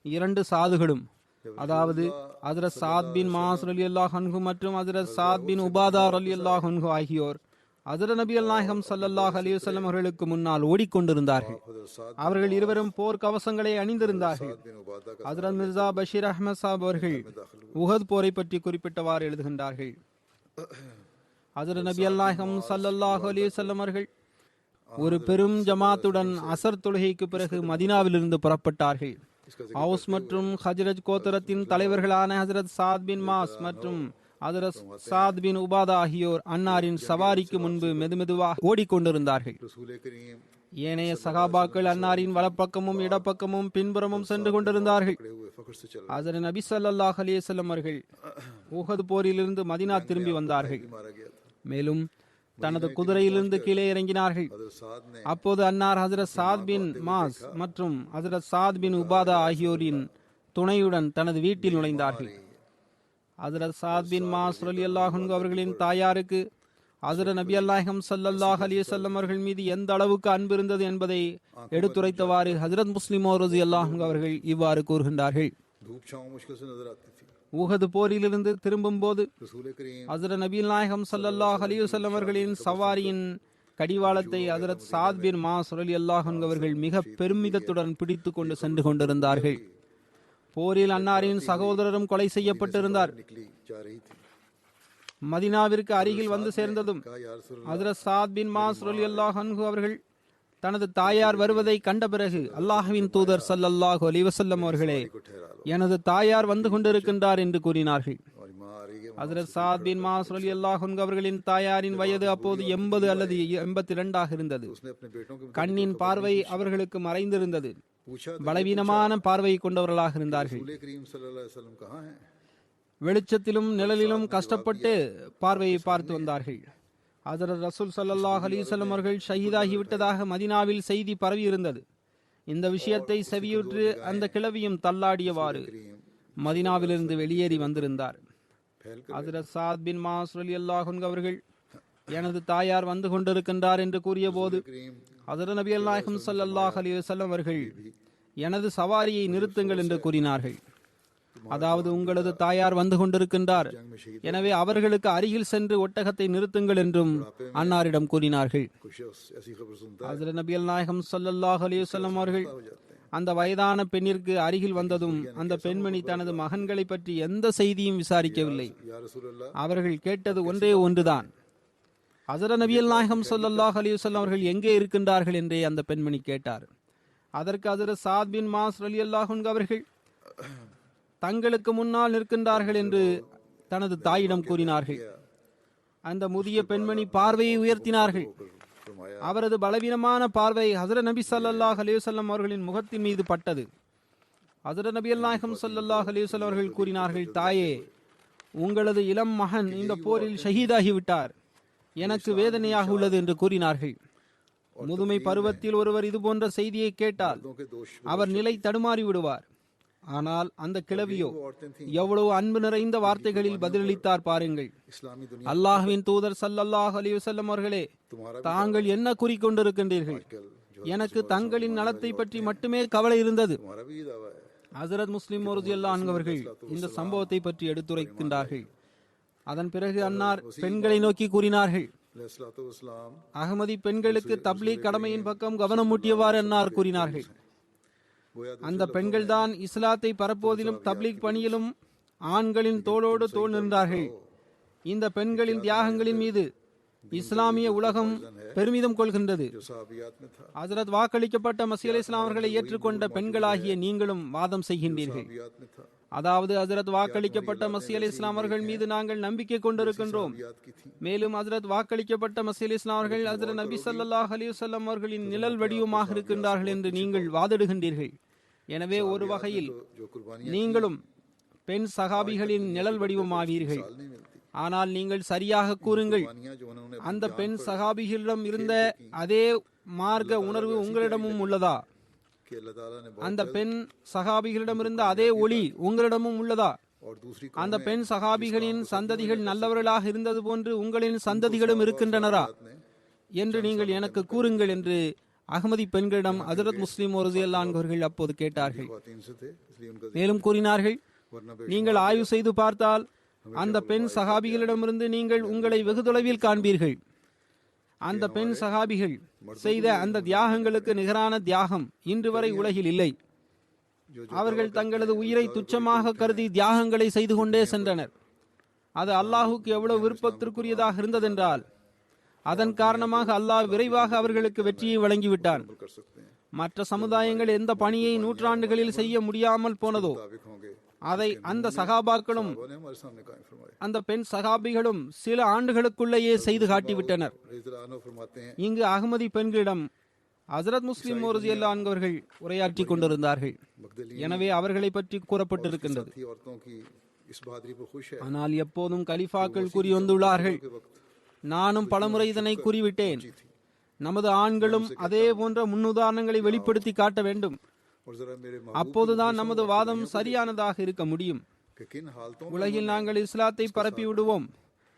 2 சாதுகளும், அதாவது ஹஜ்ரத் சாத் பின் மாஸ் ரலியல்லாஹு அன்ஹு மற்றும் ஹஜ்ரத் சாத் பின் உபாதா ரலியல்லாஹு அன்ஹு ஆகியோர் ஹஜ்ரத் நபி நாயகம் ஸல்லல்லாஹு அலைஹி வஸல்லம் அவர்களுக்கு முன்னால் ஓடிக்கொண்டிருந்தார்கள். हजरत सात அவர்கள் இருவரும் போர் கவசங்களை அணிந்திருந்தார்கள். दिन उबादा का ஹஜ்ரத் மிர்சா பஷீர் அஹ்மத் சாப் அவர்கள் உஹத் போரை பற்றி குறிப்பிட்டவாறு எழுதுகின்றார்கள். ஹஜ்ரத் நபி நாயகம் ஸல்லல்லாஹு அலைஹி வஸல்லம் அவர்கள் ஒரு பெரும் ஜமாத்துடன் அசர் தொழுகைக்கு பிறகு மதீனாவிலிருந்து புறப்பட்டார்கள். ஹவுஸ் மற்றும் ஹஜ்ரஜ் கோத்திரத்தின் தலைவர்களான ஹஜ்ரத் சாத் பின் மாஸ் மற்றும் ஹஜ்ரத் சாத் பின் உபாதா ஆகியோர் அன்னாரின் சவாரிக்கு முன்பு மெதுமெதுவாக ஓடிக்கொண்டிருந்தார்கள். रसूल करीम ஏனைய சகாபாக்கள் அன்னாரின் வலப்பக்கமும் இடப்பக்கமும் பின்புறமும் சென்று கொண்டிருந்தார்கள். खड़े हुए फख्र से चल ஹஜ்ரத் நபி ஸல்லல்லாஹு அலைஹி வஸல்லம் அவர்கள் உஹது போரிலிருந்து மதீனா திரும்பி வந்தார்கள். मारा गया था மேலும் தனது குதிரையிலிருந்து கீழே இறங்கினார்கள். हजरत साद ने அப்போது அன்னார் ஹஜ்ரத் சாத் பின் மாஸ் மற்றும் ஹஜ்ரத் சாத் பின் உபாதா ஆகியோரின் துணையுடன் தனது வீட்டில் நுழைந்தார்கள். ஹஜ்ரத் சாத் பின் மாஸ் ரலியல்லாஹு அன்ஹு அவர்களின் தாயாருக்கு ஹஜ்ரத் நபி நாயகம் ஸல்லல்லாஹு அலைஹி வஸல்லம் அவர்கள் மீது எந்த அளவுக்கு அன்பு இருந்தது என்பதை எடுத்துரைத்தவாறு ஹஜ்ரத் முஸ்லிம் ரலியல்லாஹு அன்ஹு அவர்கள் இவ்வாறு கூறுகின்றார்கள். धूप छांव मुश्किल से नजर आती थी। உஹது போரிலிருந்து திரும்பும் போது रसूल करीम ஹஜ்ரத் நபி நாயகம் ஸல்லல்லாஹு அலைஹி வஸல்லம் அவர்களின் சவாரியின் கடிவாளத்தை ஹஜ்ரத் சாத் பின் மாஸ் ரலியல்லாஹு அன்ஹு அவர்கள் மிக பெருமிதத்துடன் பிடித்து கொண்டு சென்று கொண்டிருந்தார்கள். போரில் அன்னாரின் சகோதரரும் கொலை செய்யப்பட்டிருந்தார். निकली जा रही थी। மதீனாவிற்கு அருகில் வந்து சேர்ந்ததும் कहा या रसूल ஹஜ்ரத் சாத் பின் மாஸ் ரலியல்லாஹு அன்ஹு அவர்கள் தனது தாயார் வருவதை கண்ட பிறகு அல்லாஹ்வின் தூதர் ஸல்லல்லாஹு அலைஹி வஸல்லம் அவர்களே, को ठहरा लो, எனது தாயார் வந்து கொண்டிருக்கின்றார் என்று கூறினார்கள். हमारी माँ आ रही है। ஹஜ்ரத் சாத் பின் மாஸ் ரலியல்லாஹு அன்ஹு அவர்களின் தாயாரின் வயது அப்போது 80 அல்லது 82 இருந்தது. उसने अपने बेटों के கண்ணின் பார்வை அவர்களுக்கு மறைந்திருந்தது. पूछा பலவீனமான பார்வை கொண்டவர்களாக இருந்தார்கள். रसूल करीम सल्लल्लाहु अलैहि वसल्लम कहाँ हैं? வெளிச்சத்திலும் நிழலிலும் கஷ்டப்பட்டு பார்வையை பார்த்து வந்தார்கள். ஹஜ்ரத் ரசூல் ஸல்லல்லாஹு அலைஹி வஸல்லம் அவர்கள் ஷஹீதாகி விட்டதாக மதீனாவில் செய்தி பரவி இருந்தது. இந்த விஷயத்தை செவியுற்று அந்த கிழவியும் தள்ளாடியவாறு மதீனாவிலிருந்து வெளியேறி வந்திருந்தார். ஹஜ்ரத் சாத் பின் மாஸ் ரலியல்லாஹு அன்ஹு அவர்கள் எனது தாயார் வந்து கொண்டிருக்கின்றார் என்று கூறிய போது ஹஜ்ரத் நபி நாயகம் ஸல்லல்லாஹு அலைஹி வஸல்லம் அவர்கள் எனது சவாரியை நிறுத்துங்கள் என்று கூறினார்கள். அதாவது உங்களது தாயார் வந்து கொண்டிருக்கின்றார், எனவே அவர்களுக்கு அருகில் சென்று ஒட்டகத்தை நிறுத்துங்கள் என்றும் அன்னாரிடம் கூறினார்கள். ஹஜ்ரத் நபி நாயகம் ஸல்லல்லாஹு அலைஹி வஸல்லம் அவர்கள் அந்த வயதான பெண்ணிற்கு அருகில் வந்ததும் அந்த பெண்மணி தனது மகன்களை பற்றி எந்த செய்தியும் விசாரிக்கவில்லை. அவர்கள் கேட்டது ஒன்றே ஒன்றுதான், ஹஜ்ரத் நபி நாயகம் ஸல்லல்லாஹு அலைஹி வஸல்லம் அவர்கள் எங்கே இருக்கின்றார்கள் என்றே அந்த பெண்மணி கேட்டார். அதற்கு ஹஜ்ரத் சாத் பின் மாஸ் ரலியல்லாஹு அன்ஹு அவர்கள் தங்களுக்கு முன்னால் நிற்கின்றார்கள் என்று தனது தாயிடம் கூறினார்கள். அந்த முதிய பெண்மணி பார்வையை உயர்த்தினார்கள். அவரது பலவீனமான பார்வை ஹஜ்ரத் நபி ஸல்லல்லாஹு அலைஹி வஸல்லம் அவர்களின் முகத்தின் மீது பட்டது. ஹஜ்ரத் நபி நாயகம் ஸல்லல்லாஹு அலைஹி வஸல்லம் அவர்கள் கூறினார்கள், தாயே, உங்களது இளம் மகன் இந்த போரில் ஷஹீதாகிவிட்டார், எனக்கு வேதனையாக உள்ளது என்று கூறினார்கள். முதுமை பருவத்தில் ஒருவர் இது போன்ற செய்தியை கேட்டால் அவர் நிலை தடுமாறி விடுவார். ஆனால் அந்த கிழவியோ எவ்வளவு அன்பு நிறைந்த வார்த்தைகளில் பதிலளித்தார் பாருங்கள். அல்லாஹ்வின் தூதர் ஸல்லல்லாஹு அலைஹி வஸல்லம் அவர்களே, தாங்கள் என்ன கூறிக்கொண்டிருக்கின்றீர்கள்? எனக்கு தங்களின் நலத்தை பற்றி மட்டுமே கவலை இருந்தது. ஹஜ்ரத் முஸ்லிம் ரலியல்லாஹு அன்ஹு அவர்கள் இந்த சம்பவத்தை பற்றி எடுத்துரைக்கின்றார்கள். அதன் பிறகு அன்னார் பெண்களை நோக்கி கூறினார்கள், அகமதி பெண்களுக்கு தப்லீக் கடமையின் பக்கம் கவனம் மூட்டியவாறு அன்னார் கூறினார்கள். அந்த பெண்கள் தான் இஸ்லாத்தை பரப்புவதிலும் தப்லீக் பணியிலும் ஆண்களின் தோளோடு தோள் நின்றார்கள். இந்த பெண்களின் தியாகங்களின் மீது இஸ்லாமிய உலகம் பெருமிதம் கொள்கின்றது. ஹஜ்ரத் வாக்களிக்கப்பட்ட மஸீஹ் அலைஹிஸ்ஸலாம் அவர்களை ஏற்றுக்கொண்ட பெண்களாகிய நீங்களும் வாதம் செய்கின்றீர்கள். அதாவது ஹஜ்ரத் வாக்களிக்கப்பட்ட மஸீஹ் அலைஹிஸ்ஸலாம் அவர்கள் மீது நாங்கள் நம்பிக்கை கொண்டிருக்கின்றோம். மேலும் ஹஜ்ரத் வாக்களிக்கப்பட்ட மஸீஹ் அலைஹிஸ்ஸலாம் அவர்கள் ஹஜ்ரத் நபி ஸல்லல்லாஹு அலைஹி வஸல்லம் அவர்களின் நிழல் வடிவமாக இருக்கின்றார்கள் என்று நீங்கள் வாதிடுகின்றீர்கள். எனவே ஒரு வகையில் நீங்களும் பெண் சகாபிகளின் நிழல் வடிவமாவீர்கள். ஆனால் நீங்கள் சரியாக கூறுங்கள், அந்த பெண் சகாபிகளிடம் இருந்த அதே மார்க்க உணர்வு உங்களிடமும் உள்ளதா? அந்த பெண் சகாபிகளிடம் இருந்த அதே ஒளி உங்களிடமும் உள்ளதா? அந்த பெண் சகாபிகளின் சந்ததிகள் நல்லவர்களாக இருந்தது போன்று உங்களின் சந்ததிகளும் இருக்கின்றனரா என்று நீங்கள் எனக்கு கூறுங்கள் என்று அகமதி பெண்களிடம் ஹஜ்ரத் முஸ்லிம் ரலியல்லாஹு அன்ஹு அவர்கள் அப்போது கேட்டார்கள். மேலும் கூறினார்கள், நீங்கள் ஆய்வு செய்து பார்த்தால் அந்த பெண் சகாபிகளிடமிருந்து நீங்கள் உங்களை வெகு தொலைவில் காண்பீர்கள். அந்த பெண் சகாபிகள் செய்த அந்த தியாகங்களுக்கு நிகரான தியாகம் இன்று வரை உலகில் இல்லை. அவர்கள் தங்களது உயிரை துச்சமாக கருதி தியாகங்களை செய்து கொண்டே சென்றனர். அது அல்லாஹுக்கு எவ்வளவு விருப்பத்திற்குரியதாக இருந்ததென்றால் அதன் காரணமாக அல்லாஹ் விரைவாக அவர்களுக்கு வெற்றியை வழங்கிவிட்டான். மற்ற சமுதாயங்கள் எந்த பணியை நூற்றாண்டுகளில் செய்ய முடியாமல் போனதோ அதை அந்த சகாபாக்களும் அந்த பெண் சகாபிகளும் சில ஆண்டுகளுக்குள்ளேயே செய்து காட்டிவிட்டனர். இங்கு அகமதி பெண்களிடம் ஹஜ்ரத் முஸ்லிம் ரலியல்லாஹு அன்ஹு அவர்கள் உரையாற்றி கொண்டிருந்தார்கள். எனவே அவர்களை பற்றி கூறப்பட்டிருக்கின்றது. ஆனால் எப்போதும் கலிஃபாக்கள் கூறி வந்துள்ளார்கள், நானும் பலமுறை இதனை கூறிவிட்டேன், நமது ஆண்களும் அதே போன்ற முன்னுதாரணங்களை வெளிப்படுத்தி காட்ட வேண்டும். அப்போதுதான் நமது வாதம் சரியானதாக இருக்க முடியும். உலகில் நாங்கள் இஸ்லாத்தை பரப்பி விடுவோம்,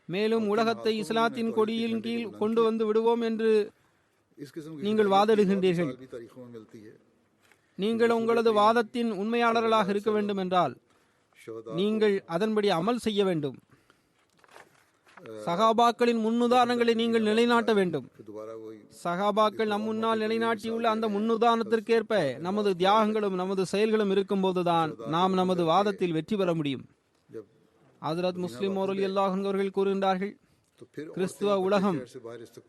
மேலும் உலகத்தை இஸ்லாத்தின் கொடியின் கீழ் கொண்டு வந்து விடுவோம் என்று நீங்கள் வாதிடுகின்றீர்கள். நீங்கள் உங்களது வாதத்தின் உண்மையாளர்களாக இருக்க வேண்டும் என்றால் நீங்கள் அதன்படி அமல் செய்ய வேண்டும். சகாபாக்களின் முன்னுதாரணங்களை நீங்கள் நிலைநாட்ட வேண்டும். சகாபாக்கள் நம் முன்னால் நிலைநாட்டியுள்ள அந்த முன்னுதாரணத்திற்கேற்ப நமது தியாகங்களும் நமது செயல்களும் இருக்கும் போதுதான் நாம் நமது வாதத்தில் வெற்றி பெற முடியும். ஹஜ்ரத் முஸ்லிம் ரலியல்லாஹு அன்ஹு அவர்கள் கூறுகின்றார்கள், கிறிஸ்துவ உலகம்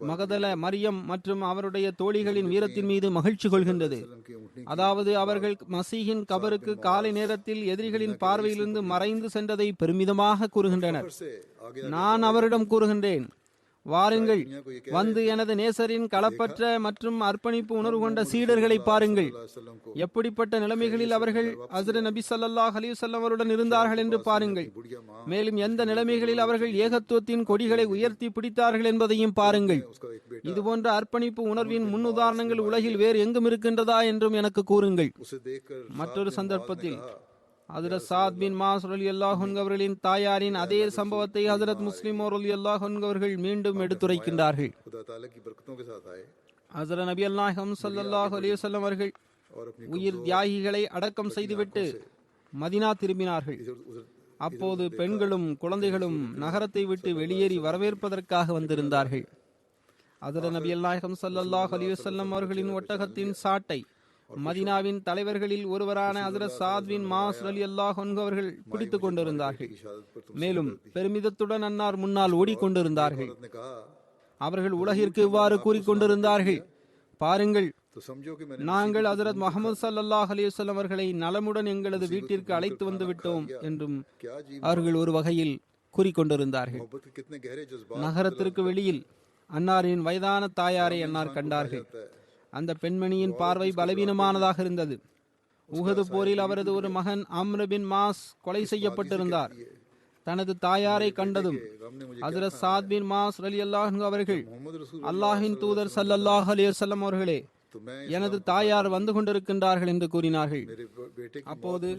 மகதல மரியம் மற்றும் அவருடைய தோழிகளின் வீரத்தின் மீது மகிழ்ச்சி கொள்கின்றது. அதாவது அவர்கள் மசீஹின் கபருக்கு காலை நேரத்தில் எதிரிகளின் பார்வையிலிருந்து மறைந்து சென்றதை பெருமிதமாக கூறுகின்றனர். நான் அவரிடம் கூறுகின்றேன், வாருங்கள், வந்து எனது நேசரின் களப்பற்ற மற்றும் அர்ப்பணிப்பு உணர்வு கொண்ட சீடர்களை பாருங்கள். எப்படிப்பட்ட நிலைமைகளில் அவர்கள் ஹஜ்ரத் நபி ஸல்லல்லாஹு அலைஹி வஸல்லம் அவருடன் இருந்தார்கள் என்று பாருங்கள். மேலும் எந்த நிலைமைகளில் அவர்கள் ஏகத்துவத்தின் கொடிகளை உயர்த்தி பிடித்தார்கள் என்பதையும் பாருங்கள். இதுபோன்ற அர்ப்பணிப்பு உணர்வின் முன் உதாரணங்கள் உலகில் வேறு எங்கும் இருக்கின்றதா என்றும் எனக்கு கூறுங்கள். மற்றொரு சந்தர்ப்பத்தில் ஹஜ்ரத் சாத் பின் மாஸ் ரலியல்லாஹு அன்ஹு அவர்களின் தாயாரின் அதே சம்பவத்தை ஹஜ்ரத் முஸ்லிம் ரலியல்லாஹு அன்ஹு அவர்கள் மீண்டும் எடுத்துரைக்கின்றார்கள். ஹஜ்ரத் நபி நாயகம் ஸல்லல்லாஹு அலைஹி வஸல்லம் அவர்கள் உயிர் தியாகிகளை அடக்கம் செய்துவிட்டு மதீனா திரும்பினார்கள். அப்போது பெண்களும் குழந்தைகளும் நகரத்தை விட்டு வெளியேறி வரவேற்பதற்காக வந்திருந்தார்கள். ஹஜ்ரத் நபி நாயகம் ஸல்லல்லாஹு அலைஹி வஸல்லம் அவர்களின் ஒட்டகத்தின் சாட்டை மதீனாவின் தலைவர்களில் ஒருவரான ஹஜ்ரத் சாத் பின் மாஸ் ரலியல்லாஹு அன்ஹு அவர்கள் பிடித்துக் கொண்டிருந்தார்கள். மேலும் பெருமிதத்துடன் அன்னார் முன்னால் ஓடிக்கொண்டிருந்தார்கள். அவர்கள் உலகிற்கு இவ்வாறு கூறிக்கொண்டிருந்தார்கள், பாருங்கள், நாங்கள் ஹஜ்ரத் முஹம்மது ஸல்லல்லாஹு அலைஹி வஸல்லம் அவர்களை நலமுடன் எங்களது வீட்டிற்கு அழைத்து வந்து விட்டோம் என்றும் அவர்கள் ஒரு வகையில் கூறிக்கொண்டிருந்தார்கள். நகரத்திற்கு வெளியில் அன்னாரின் வயதான தாயாரை அன்னார் கண்டார்கள். அந்த பெண்மணியின் பார்வை பலவீனமானதாக இருந்தது. உஹது போரில் அவரது ஒரு மகன் அம்ர் பின் மாஸ் கொலை செய்யப்பட்டிருந்தார். தனது தாயாரை கண்டதும் ஹஜ்ரத் சாத் பின் மாஸ் ரலியல்லாஹு அன்ஹு அவர்கள், அல்லாஹ்வின் தூதர் ஸல்லல்லாஹு அலைஹி வஸல்லம் அவர்களே, எனது தாயார் வந்து கொண்டிருக்கின்றார்கள் என்று கூறினார்கள். அப்போது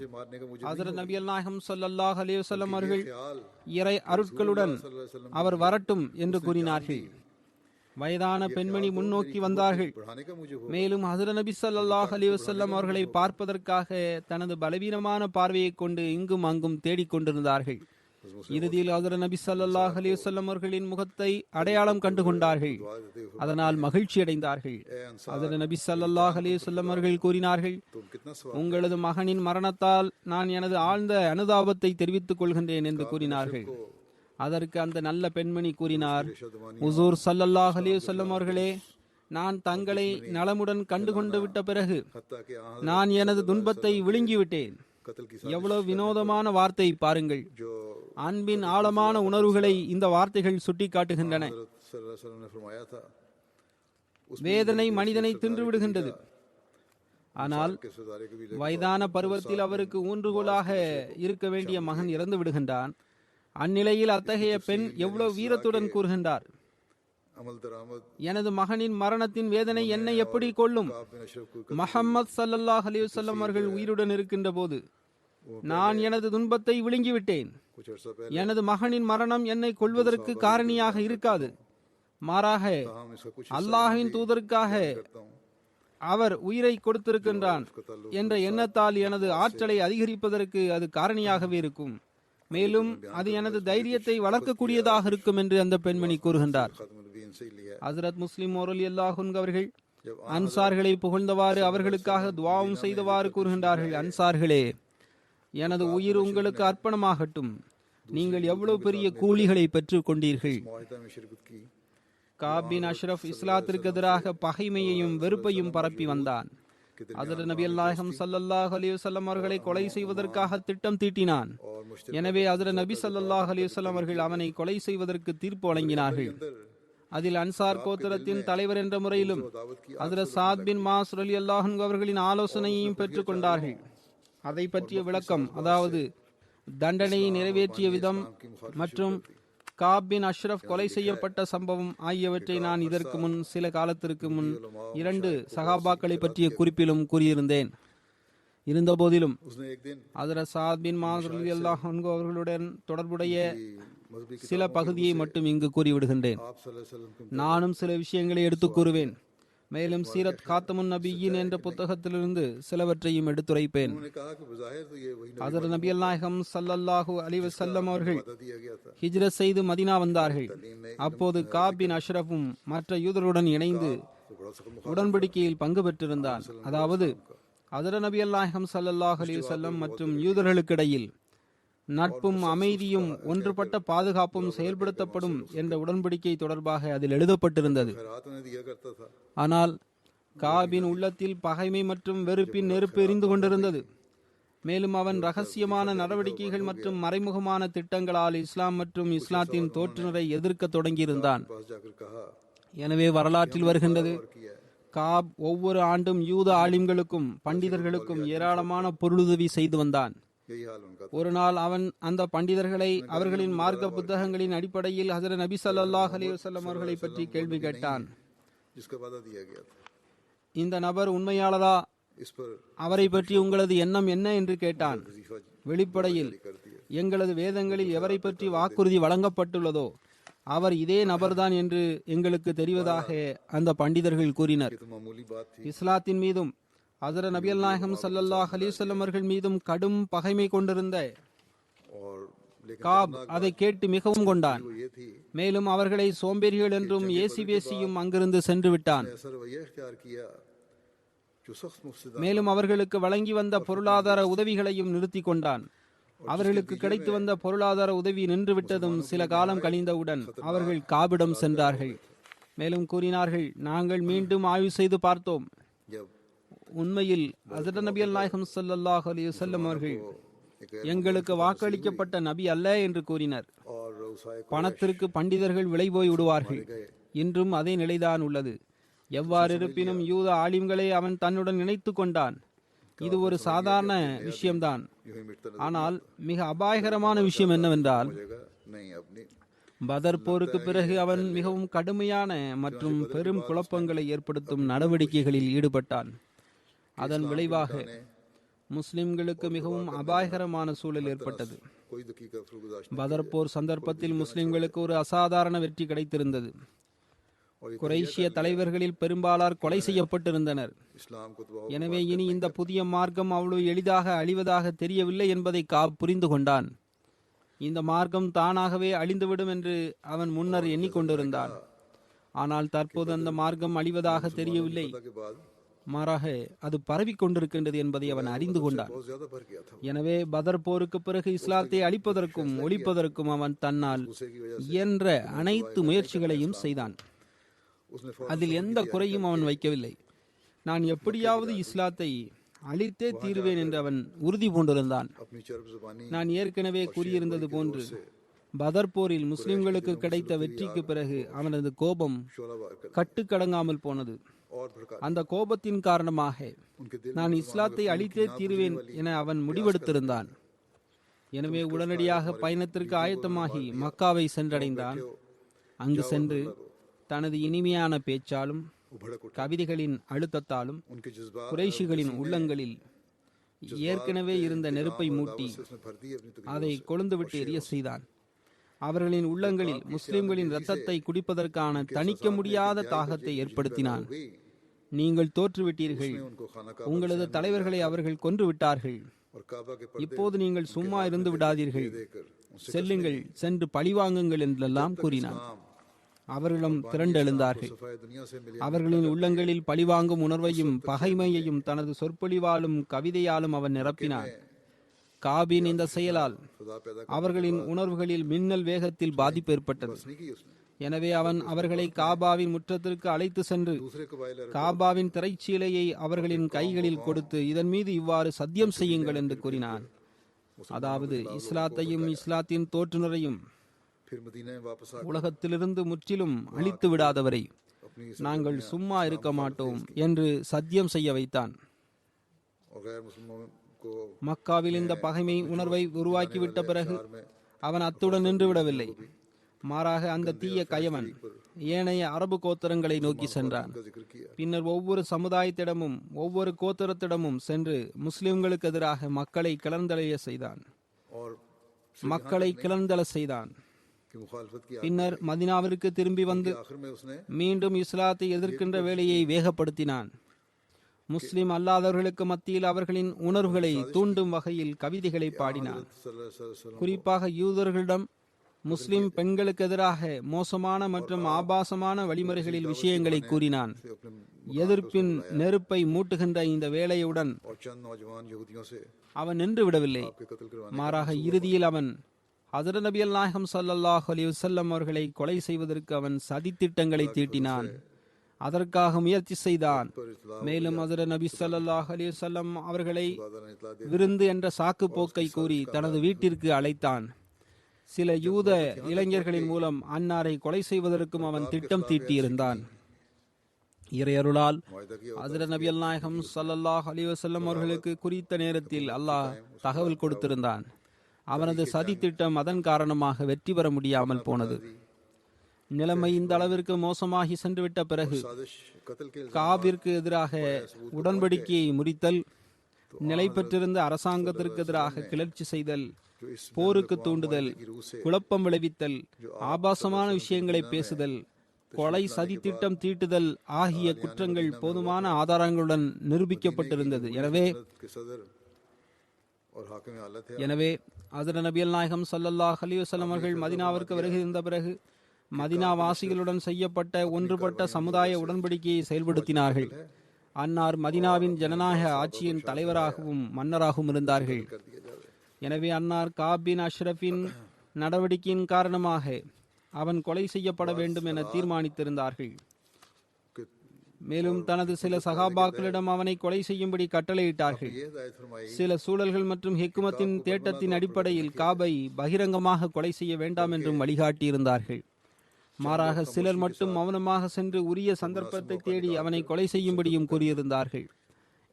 ஹஜ்ரத் நபி நாயகம் ஸல்லல்லாஹு அலைஹி வஸல்லம் அவர்கள் இறை அருட்களுடன் அவர் வரட்டும் என்று கூறினார்கள். வயதான பெண்மணி முன்னோக்கி வந்தார்கள். மேலும் ஹஜ்ரத் நபி ஸல்லல்லாஹு அலைஹி வஸல்லம் அவர்களை பார்ப்பதற்காக தனது பலவீனமான பார்வையை கொண்டு இங்கும் அங்கும் தேடிக்கொண்டிருந்தார்கள். இறுதியில் ஹஜ்ரத் நபி ஸல்லல்லாஹு அலைஹி வஸல்லம் அவர்களின் முகத்தை அடையாளம் கண்டு கொண்டார்கள். அதனால் மகிழ்ச்சி அடைந்தார்கள். ஹஜ்ரத் நபி ஸல்லல்லாஹு அலைஹி வஸல்லம் அவர்கள் கூறினார்கள், உங்களது மகனின் மரணத்தால் நான் எனது ஆழ்ந்த அனுதாபத்தை தெரிவித்துக் கொள்கின்றேன் என்று கூறினார்கள். அதற்கு அந்த நல்ல பெண்மணி கூறினார், ஹுசூர் ஸல்லல்லாஹு அலைஹி வஸல்லம் அவர்களே, நான் தங்களை நலமுடன் கண்டுகொண்டு விட்ட பிறகு நான் எனது துன்பத்தை விழுங்கிவிட்டேன். எவ்வளவு வினோதமான வார்த்தை பாருங்கள். அன்பின் ஆழமான உணர்வுகளை இந்த வார்த்தைகள் சுட்டிக்காட்டுகின்றன. வேதனை மனிதனை தின்றுவிடுகின்றது. ஆனால் வயதான பருவத்தில் அவருக்கு ஊன்றுகோலாக இருக்க வேண்டிய மகன் இறந்து விடுகின்றான். அந்நிலையில் அத்தகைய பெண் எவ்வளவு வீரத்துடன் கூறுகின்றார், எனது மகனின் மரணத்தின் வேதனை என்னை எப்படி கொள்ளும்? முஹம்மது ஸல்லல்லாஹு அலைஹி வஸல்லம் அவர்கள் உயிருடன் இருக்கின்ற போது நான் எனது துன்பத்தை விழுங்கிவிட்டேன். எனது மகனின் மரணம் என்னை கொள்வதற்கு காரணியாக இருக்காது. மாறாக அல்லாஹ்வின் தூதருக்காக அவர் உயிரை கொடுத்திருக்கின்றான் என்ற எண்ணத்தால் எனது ஆற்றலை அதிகரிப்பதற்கு அது காரணியாகவே இருக்கும். மேலும் அது எனது தைரியத்தை வளர்க்கக்கூடியதாக இருக்கும் என்று அந்த பெண்மணி கூறுகின்றார். ஹஜ்ரத் முஸ்லிம் ரலியல்லாஹு அன்ஹு அவர்கள் அன்சார்களை புகழ்ந்தவாறு அவர்களுக்காக துஆவும் செய்தவாறு கூறுகின்றார்கள், அன்சார்களே, எனது உயிர் உங்களுக்கு அர்ப்பணமாகட்டும். நீங்கள் எவ்வளவு பெரிய கூலிகளை பெற்றுக் கொண்டீர்கள். காப் பின் அஷ்ரஃப் இஸ்லாத்திற்கு எதிராக பகைமையையும் வெறுப்பையும் பரப்பி வந்தான். ஹஜ்ரத் நபி நாயகம் ஸல்லல்லாஹு அலைஹி வஸல்லம் அவர்களை கொலை செய்வதற்காக திட்டம் தீட்டினான். எனவே ஹஜ்ரத் நபி ஸல்லல்லாஹு அலைஹி வஸல்லம் அவர்கள் அவனை கொலை செய்வதற்கு தீர்ப்பு வழங்கினார்கள். அதில் அன்சார் கோத்திரத்தின் தலைவர் என்ற முறையிலும் ஹஜ்ரத் சாத் பின் மாஸ் ரலியல்லாஹு அன்ஹு அவர்களின் ஆலோசனையையும் பெற்றுக் கொண்டார்கள். அதை பற்றிய விளக்கம், அதாவது தண்டனையை நிறைவேற்றிய விதம் மற்றும் காப் பின் அஷ்ரஃப் கொலை செய்யப்பட்ட சம்பவம் ஆகியவற்றை நான் இதற்கு முன் சில காலத்திற்கு முன் 2 சஹாபாக்களை பற்றிய குறிப்பிலும் கூறியிருந்தேன். இருந்த போதிலும் ஹஜ்ரத் சாத் பின் மாஸ் ரலியல்லாஹு அன்ஹு அவர்களுடன் தொடர்புடைய சில பகுதியை மட்டும் இங்கு கூறிவிடுகின்றேன். நானும் சில விஷயங்களை எடுத்து கூறுவேன். மேலும் சீரத் காத்தமுன் நபியின் என்ற புத்தகத்திலிருந்து சிலவற்றையும் எடுத்துரைப்பேன். ஹஜ்ரத் நபி நாயகம் ஸல்லல்லாஹு அலைஹி வஸல்லம் அவர்கள் ஹிஜ்ரத் செய்து மதீனா வந்தார்கள். அப்போது காப் பின் அஷ்ரஃபும் மற்ற யூதருடன் இணைந்து உடன்படிக்கையில் பங்கு பெற்றிருந்தான். அதாவது ஹஜ்ரத் நபி நாயகம் ஸல்லல்லாஹு அலைஹி வஸல்லம் மற்றும் யூதர்களுக்கிடையில் நட்பும் அமைதியும் ஒன்றுபட்ட பாதுகாப்பும் செயல்படுத்தப்படும் என்ற உடன்படிக்கை தொடர்பாக அதில் எழுதப்பட்டிருந்தது. ஆனால் காபின் உள்ளத்தில் பகைமை மற்றும் வெறுப்பின் நெருப்பு எரிந்து கொண்டிருந்தது. மேலும் அவன் ரகசியமான நடவடிக்கைகள் மற்றும் மறைமுகமான திட்டங்களால் இஸ்லாம் மற்றும் இஸ்லாத்தின் தோற்றுநரை எதிர்க்க தொடங்கியிருந்தான். पास जाकर कहा எனவே வரலாற்றில் வருகின்றது, और किया காப் ஒவ்வொரு ஆண்டும் யூத ஆலிம்களுக்கும் பண்டிதர்களுக்கும் ஏராளமான பொருளுதவி செய்து வந்தான். यही हाल उनका था। ஒரு நாள் அவன் அந்த பண்டிதர்களை அவர்களின் மார்க்க புத்தகங்களின் அடிப்படையில் ஹஜரத் நபி ஸல்லல்லாஹு அலைஹி வஸல்லம் அவர்களை பற்றி கேள்வி கேட்டான். जिसका वादा दिया गया था, இந்த நபர் உண்மையாளரா, इस पर அவரை பற்றி உங்களது எண்ணம் என்ன என்று கேட்டான். वजीफा வெளிப்படையில் कर दिया। எங்களது வேதங்களில் எவரை பற்றி வாக்குறுதி வழங்கப்பட்டுள்ளதோ அவர் இதே நபர்தான் என்று எங்களுக்கு தெரிவதாக அந்த பண்டிதர்கள் கூறினர். ये तो मामूली बात थी। இஸ்லாத்தின் மீதும் ஹஜரத் நபியல் நாயகம் ஸல்லல்லாஹு அலைஹி வஸல்லம் அவர்கள் மீதும் கடும் பகைமை கொண்டிருந்த और लेकिन காப் அதை கேட்டு மிகவும் கொண்டான். वो ये थी, மேலும் அவர்களை சோம்பேறிகள் என்றும் ஏசி பேசியும் அங்கிருந்து சென்று விட்டான். ऐसा रवैया इख्तियार किया जो सख्त मुफ्सिदा மேலும் அவர்களுக்கு வழங்கி வந்த பொருளாதார உதவிகளையும் நிறுத்தி கொண்டான். அவர்களுக்கு கிடைத்து வந்த பொருளாதார உதவி நின்றுவிட்டதும் சில காலம் கழிந்தவுடன் அவர்கள் காபிடம் சென்றார்கள். மேலும் கூறினார்கள், நாங்கள் மீண்டும் ஆய்வு செய்து பார்த்தோம். जब உண்மையில் ஹஜ்ரத் நபி நாயகம் ஸல்லல்லாஹு அலைஹி வஸல்லம் அவர்கள் एक எங்களுக்கு வாக்களிக்கப்பட்ட நபி அல்ல என்று கூறினர். और उसाए को பணத்திற்கு பண்டிதர்கள் விலை போய் விடுவார்கள். இன்றும் அதே நிலைதான் உள்ளது. எவ்வாறு இருப்பினும் யூத ஆலிம்களை அவன் தன்னுடன் நினைத்து கொண்டான். இது ஒரு சாதாரண விஷயம்தான். यूं ही मिटता ஆனால் மிக அபாயகரமான விஷயம் என்னவென்றால், नजर नहीं अपनी பதர் போருக்கு பிறகு அவன் மிகவும் கடுமையான மற்றும் பெரும் குழப்பங்களை ஏற்படுத்தும் நடவடிக்கைகளில் ஈடுபட்டான். அதன் விளைவாக முஸ்லிம்களுக்கு மிகவும் அபாயகரமான சூழல் ஏற்பட்டது. कोई दकीका फुरगुदाश्त பதர் போர் சந்தர்ப்பத்தில் முஸ்லிம்களுக்கு ஒரு அசாதாரண வெற்றி கிடைத்திருந்தது. और ये குறைஷிய தலைவர்களில் பெரும்பாலார் கொலை செய்யப்பட்டிருந்தனர். इस्लाम को तबाह எனவே இனி இந்த புதிய மார்க்கம் அவ்வளவு எளிதாக அழிவதாக தெரியவில்லை என்பதை காப் புரிந்து கொண்டான். இந்த மார்க்கம் தானாகவே அழிந்துவிடும் என்று அவன் முன்னர் எண்ணிக்கொண்டிருந்தான். ஆனால் தற்போது அந்த மார்க்கம் அழிவதாக தெரியவில்லை, के बाद மாறாக அது பரவிக் கொண்டிருக்கின்றது என்பதை அவன் அறிந்து கொண்டான். बहुत ज्यादा भर गया था। எனவே பதர் போருக்கு பிறகு இஸ்லாத்தை அழிப்பதற்கும் ஒழிப்பதற்கும் அவன் தன்னால் गुस्से की वजह இயன்ற அனைத்து முயற்சிகளையும் செய்தான். उसने அதில் எந்த குறையும் அவன் வைக்கவில்லை. நான் எப்படியாவது இஸ்லாத்தை அழித்தே தீருவேன் என்று அவன் உறுதி பூண்டிருந்தான். अपनी चर्ब जुबानी நான் ஏற்கனவே கூறியிருந்தது போன்று பதர் போரில் முஸ்லிம்களுக்கு கிடைத்த வெற்றிக்கு பிறகு அவனது கோபம் शोलावार कर கட்டுக்கடங்காமல் போனது. और भड़का அந்த கோபத்தின் காரணமாக उनके दिल நான் இஸ்லாத்தை அழித்தே தீருவேன் என அவன் முடிவெடுத்திருந்தான். எனவே உடனடியாக பயணத்திற்கு ஆயத்தமாகி மக்காவை சென்றடைந்தான். அங்கு சென்று தனது இனிமையான பேச்சாலும் उभड़क उठा கவிதைகளின் அழுத்தத்தாலும் उनके जज्बात குறைஷிகளின் உள்ளங்களில் ஏற்கனவே இருந்த நெருப்பை மூட்டி से उसने भर दी अपनी तकलीफ அதை கொழுந்துவிட்டு எரிய செய்தான். அவர்களின் உள்ளங்களில் முஸ்லிம்களின் இரத்தத்தை குடிப்பதற்கான தணிக்க முடியாத தாகத்தை ஏற்படுத்தினான். நீங்கள் தோற்றுவிட்டீர்கள், उनको खाना का உங்களது தலைவர்களை அவர்கள் கொன்று விட்டார்கள். और काबा के இப்போது நீங்கள் சும்மா இருந்து விடாதீர்கள், देकर उनसे செல்லுங்கள், சென்று பழிவாங்குங்கள் என்றெல்லாம் கூறினான். அவர்களும் திரண்டெழுந்தார்கள். सफाई दुनिया से मिले அவர்களின் உள்ளங்களில் பழிவாங்கும் உணர்வையும் பகைமையையும் தனது சொற்பொழிவாலும் கவிதையாலும் அவன் நிரப்பினான். காபின் இந்த செயலால் खुदा पैदा அவர்களின் உணர்வுகளில் மின்னல் வேகத்தில் பாதிப்பு ஏற்பட்டது. नहीं की उसने எனவே அவன் அவர்களை காபாவின் முற்றத்திற்கு அழைத்து சென்று दूसरे कबाइल காபாவின் திரைச்சீலையை அவர்களின் கைகளில் கொடுத்து இதன் மீது இவ்வாறு சத்தியம் செய்யுங்கள் என்று கூறினான். அதாவது இஸ்லாத்தையும் இஸ்லாத்தின் தோற்றுநரையும் फिर मदीना में वापस आ உலகத்திலிருந்து முற்றிலும் அழித்து விடாதவரை अपनी நாங்கள் சும்மா இருக்க மாட்டோம் என்று சத்தியம் செய்ய வைத்தான். और गैर मुसलमानों को மக்காவில் இந்த பகைமை உணர்வை உருவாக்கிவிட்ட பிறகு அவன் அத்துடன் நின்று விடவில்லை. மாறாக அந்த தீய கயவன் ஏனைய அரபு கோத்திரங்களை நோக்கி சென்றான். का जिक्र किया பின்னர் ஒவ்வொரு சமுதாயத்திடமும் ஒவ்வொரு கோத்திரத்திடமும் சென்று முஸ்லிம்களுக்கு எதிராக மக்களை கிளர்ந்தெழ செய்தான். और மக்களை கிளர்ந்தெழ செய்தான். की मुखालफत की பின்னர் மதினாவிற்கு திரும்பி வந்து आखिर में उसने மீண்டும் இஸ்லாத்தை எதிர்க்கின்ற வேலையை வேகப்படுத்தினான். முஸ்லிம் அல்லாதவர்களுக்கு மத்தியில் அவர்களின் உணர்வுகளை தூண்டும் வகையில் கவிதைகளை பாடினான். सल्लल्लाहु अलैहि वसल्लम குறிப்பாக யூதர்களிடம் முஸ்லிம் பெண்களுக்கு எதிராக மோசமான மற்றும் ஆபாசமான வழிமுறைகளில் விஷயங்களை கூறினான். से अपने எதிர்ப்பின் நெருப்பை மூட்டுகின்ற இந்த வேலையுடன் और चंद नौजवान यहूदियों से அவன் நின்று விடவில்லை. के कत्ल करवाने மாறாக இறுதியில் அவன் ஹஜ்ரத் நபியல் நாயகம் ஸல்லல்லாஹு அலைஹி வஸல்லம் அவர்களை கொலை செய்வதற்கு அவன் சதித்திட்டங்களை தீட்டினான். அதற்காக முயற்சி செய்தான். மேலும் ஹஜ்ரத் நபி ஸல்லல்லாஹு அலைஹி வஸல்லம் அவர்களை விருந்து என்ற சாக்கு போக்கை கூறி தனது வீட்டிற்கு அழைத்தான். சில யூத இளைஞர்களின் மூலம் அன்னாரை கொலை செய்வதற்கும் அவன் திட்டம் தீட்டியிருந்தான். இறையருளால் ஹஜ்ரத் நபி நாயகம் ஸல்லல்லாஹு அலைஹி வஸல்லம் அவர்களுக்கு குறித்த நேரத்தில் அல்லாஹ் தகவல் கொடுத்திருந்தான். அவனது சதி திட்டம் அதன் காரணமாக வெற்றி பெற முடியாமல் போனது. நிலைமை இந்த அளவிற்கு மோசமாகி சென்றுவிட்ட பிறகு காபிற்கு எதிராக உடன்படிக்கையை முறித்தல், நிலை பெற்றிருந்த அரசாங்கத்திற்கு எதிராக கிளர்ச்சி செய்தல், போருக்கு தூண்டுதல், குழப்பம் விளைவித்தல், ஆபாசமான விஷயங்களை பேசுதல், கொலை சதி திட்டம் தீட்டுதல் ஆகிய குற்றங்கள் போதுமான ஆதாரங்களுடன் நிரூபிக்கப்பட்டிருந்தது. எனவே ஹஜ்ரத் நபியல் நாயகம் ஸல்லல்லாஹு அலைஹி வஸல்லம் அவர்கள் மதீனாவிற்கு வருகை இருந்த பிறகு மதீனா வாசிகளுடன் செய்யப்பட்ட ஒன்றுபட்ட சமுதாய உடன்படிக்கையை செயல்படுத்தினார்கள். அன்னார் மதீனாவின் ஜனநாயக ஆட்சியின் தலைவராகவும் மன்னராகவும் இருந்தார்கள். எனவே அன்னார் காப் பின் அஷ்ரஃபின் நடவடிக்கையின் காரணமாக அவன் கொலை செய்யப்பட வேண்டும் என தீர்மானித்திருந்தார்கள். மேலும் தனது சில சகாபாக்களிடம் அவனை கொலை செய்யும்படி கட்டளையிட்டார்கள். சில சூழல்கள் மற்றும் ஹிக்மத்தின் தேட்டத்தின் அடிப்படையில் காபை பகிரங்கமாக கொலை செய்ய வேண்டாம் என்றும் வழிகாட்டியிருந்தார்கள். மாறாக சிலர் மட்டும் மௌனமாக சென்று உரிய சந்தர்ப்பத்தை தேடி அவனை கொலை செய்யும்படியும் கூறியிருந்தார்கள்.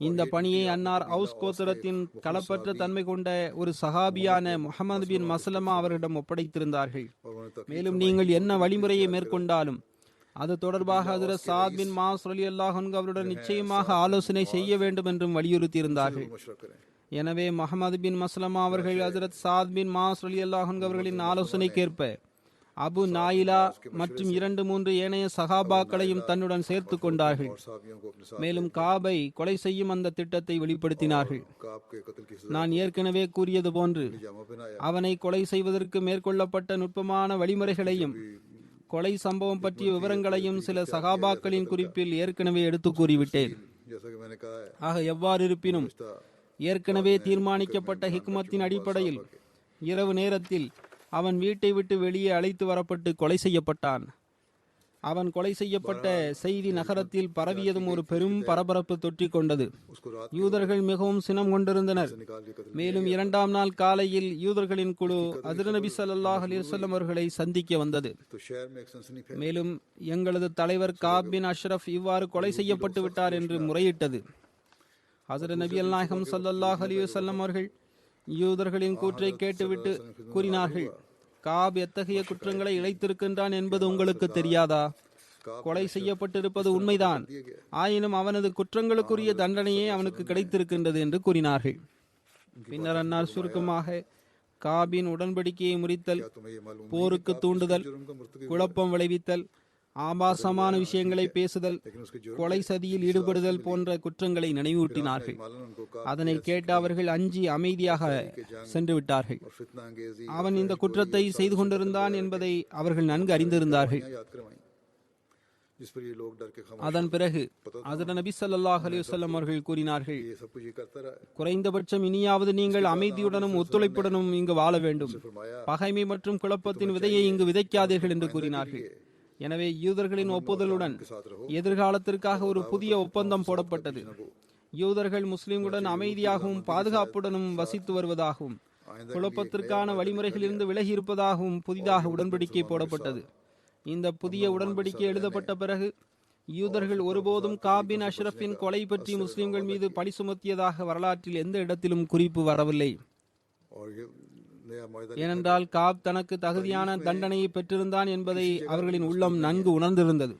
இந்த பணியை அன்னார் அவுஸ் கோத்திரத்தின் களப்பற்ற தன்மை கொண்ட ஒரு சஹாபியான முஹம்மது பின் மஸ்லமா அவரிடம் ஒப்படைத்திருந்தார்கள். மேலும் நீங்கள் என்ன வழிமுறையை மேற்கொண்டாலும் அது தொடர்பாக ஹஜ்ரத் சாத் பின் மாஸ் ரலியல்லாஹு அன்ஹு அவருடன் நிச்சயமாக ஆலோசனை செய்ய வேண்டும் என்றும் வலியுறுத்தியிருந்தார்கள். எனவே முஹம்மது பின் மஸ்லமா அவர்கள் ஹஜ்ரத் சாத் பின் மாஸ் ரலியல்லாஹு அன்ஹு அவர்களின் ஆலோசனைக்கேற்ப அபு நாயிலா மற்றும் 2-3 ஏனைய சஹாபாக்களையும் தன்னுடன் சேர்த்து கொண்டார்கள். மேலும் காபை கொலை செய்யும் அந்த திட்டத்தை வெளிப்படுத்தினார்கள். நான் ஏற்கனவே கூறியது போன்று அவனை கொலை செய்வதற்கு மேற்கொள்ளப்பட்ட நுட்பமான வழிமுறைகளையும் கொலை சம்பவம் பற்றிய விவரங்களையும் சில சஹாபாக்களின் குறிப்பில் ஏற்கனவே எடுத்து கூறிவிட்டேன். ஆக எவ்வாறு இருப்பினும் ஏற்கனவே தீர்மானிக்கப்பட்ட ஹிக்மத்தின் அடிப்படையில் இரவு நேரத்தில் அவன் வீட்டை விட்டு வெளியே அழைத்து வரப்பட்டு கொலை செய்யப்பட்டான். அவன் கொலை செய்யப்பட்ட செய்தி நகரத்தில் பரவியதும் ஒரு பெரும் பரபரப்பு தொற்றிக் கொண்டது. யூதர்கள் மிகவும் சினம் கொண்டிருந்தனர். மேலும் 2ஆம் நாள் காலையில் யூதர்களின் குழு ஹஜ்ரத் நபி ஸல்லல்லாஹு அலைஹி வஸல்லம் அவர்களை சந்திக்க வந்தது. மேலும் எங்களது தலைவர் காப் பின் அஷ்ரஃப் இவ்வாறு கொலை செய்யப்பட்டு விட்டார் என்று முறையிட்டது. ஹஜ்ரத் நபி நாயகம் ஸல்லல்லாஹு அலைஹி வஸல்லம் அவர்கள் யூதர்களின் கூற்றை கேட்டுவிட்டு கூறினார்கள், காப் எத்தகைய குற்றங்களை இழைத்திருக்கின்றான் என்பது உங்களுக்கு தெரியாதா? கொலை செய்யப்பட்டிருப்பது உண்மைதான், ஆயினும் அவனது குற்றங்களுக்குரிய தண்டனையே அவனுக்கு கிடைத்திருக்கின்றது என்று கூறினார்கள். பின்னர் அன்னார் சுருக்கமாக காபின் உடன்படிக்கையை முறித்தல், போருக்கு தூண்டுதல், குழப்பம் விளைவித்தல், ஆபாசமான விஷயங்களை பேசுதல், கொலை சதியில் ஈடுபடுதல் போன்ற குற்றங்களை நினைவூட்டினார்கள். அதனை கேட்டு அவர்கள் அஞ்சி அமைதியாக சென்று விட்டார்கள். அவன் இந்த குற்றத்தை செய்து கொண்டிருந்தான் என்பதை அவர்கள் நன்கு அறிந்திருந்தார்கள். அதன் பிறகு ஹஜ்ரத் நபி ஸல்லல்லாஹு அலைஹி வஸல்லம் அவர்கள் கூறினார்கள், குறைந்தபட்சம் இனியாவது நீங்கள் அமைதியுடனும் ஒத்துழைப்புடனும் இங்கு வாழ வேண்டும். பகைமை மற்றும் குழப்பத்தின் விதையை இங்கு விதைக்காதீர்கள் என்று கூறினார்கள். எனவே யூதர்களின் ஒப்புதலுடன் எதிர்காலத்திற்காக ஒரு புதிய ஒப்பந்தம் போடப்பட்டது. யூதர்கள் முஸ்லிம்களுடன் அமைதியாகவும் பாதுகாப்புடனும் வசித்து வருவதாகவும் குழப்பத்திற்கான வழிமுறைகளிலிருந்து விலகி இருப்பதாகவும் புதிதாக உடன்படிக்கை போடப்பட்டது. இந்த புதிய உடன்படிக்கை எழுதப்பட்ட பிறகு யூதர்கள் ஒருபோதும் காப் பின் அஷ்ரஃபின் கொலை பற்றி முஸ்லிம்கள் மீது பழி சுமத்தியதாக வரலாற்றில் எந்த இடத்திலும் குறிப்பு வரவில்லை. ஏனென்றால் காப் தனக்கு தகுதியான தண்டனையை பெற்றிருந்தான் என்பதை அவர்களின் உள்ளம் நன்கு உணர்ந்திருந்தது.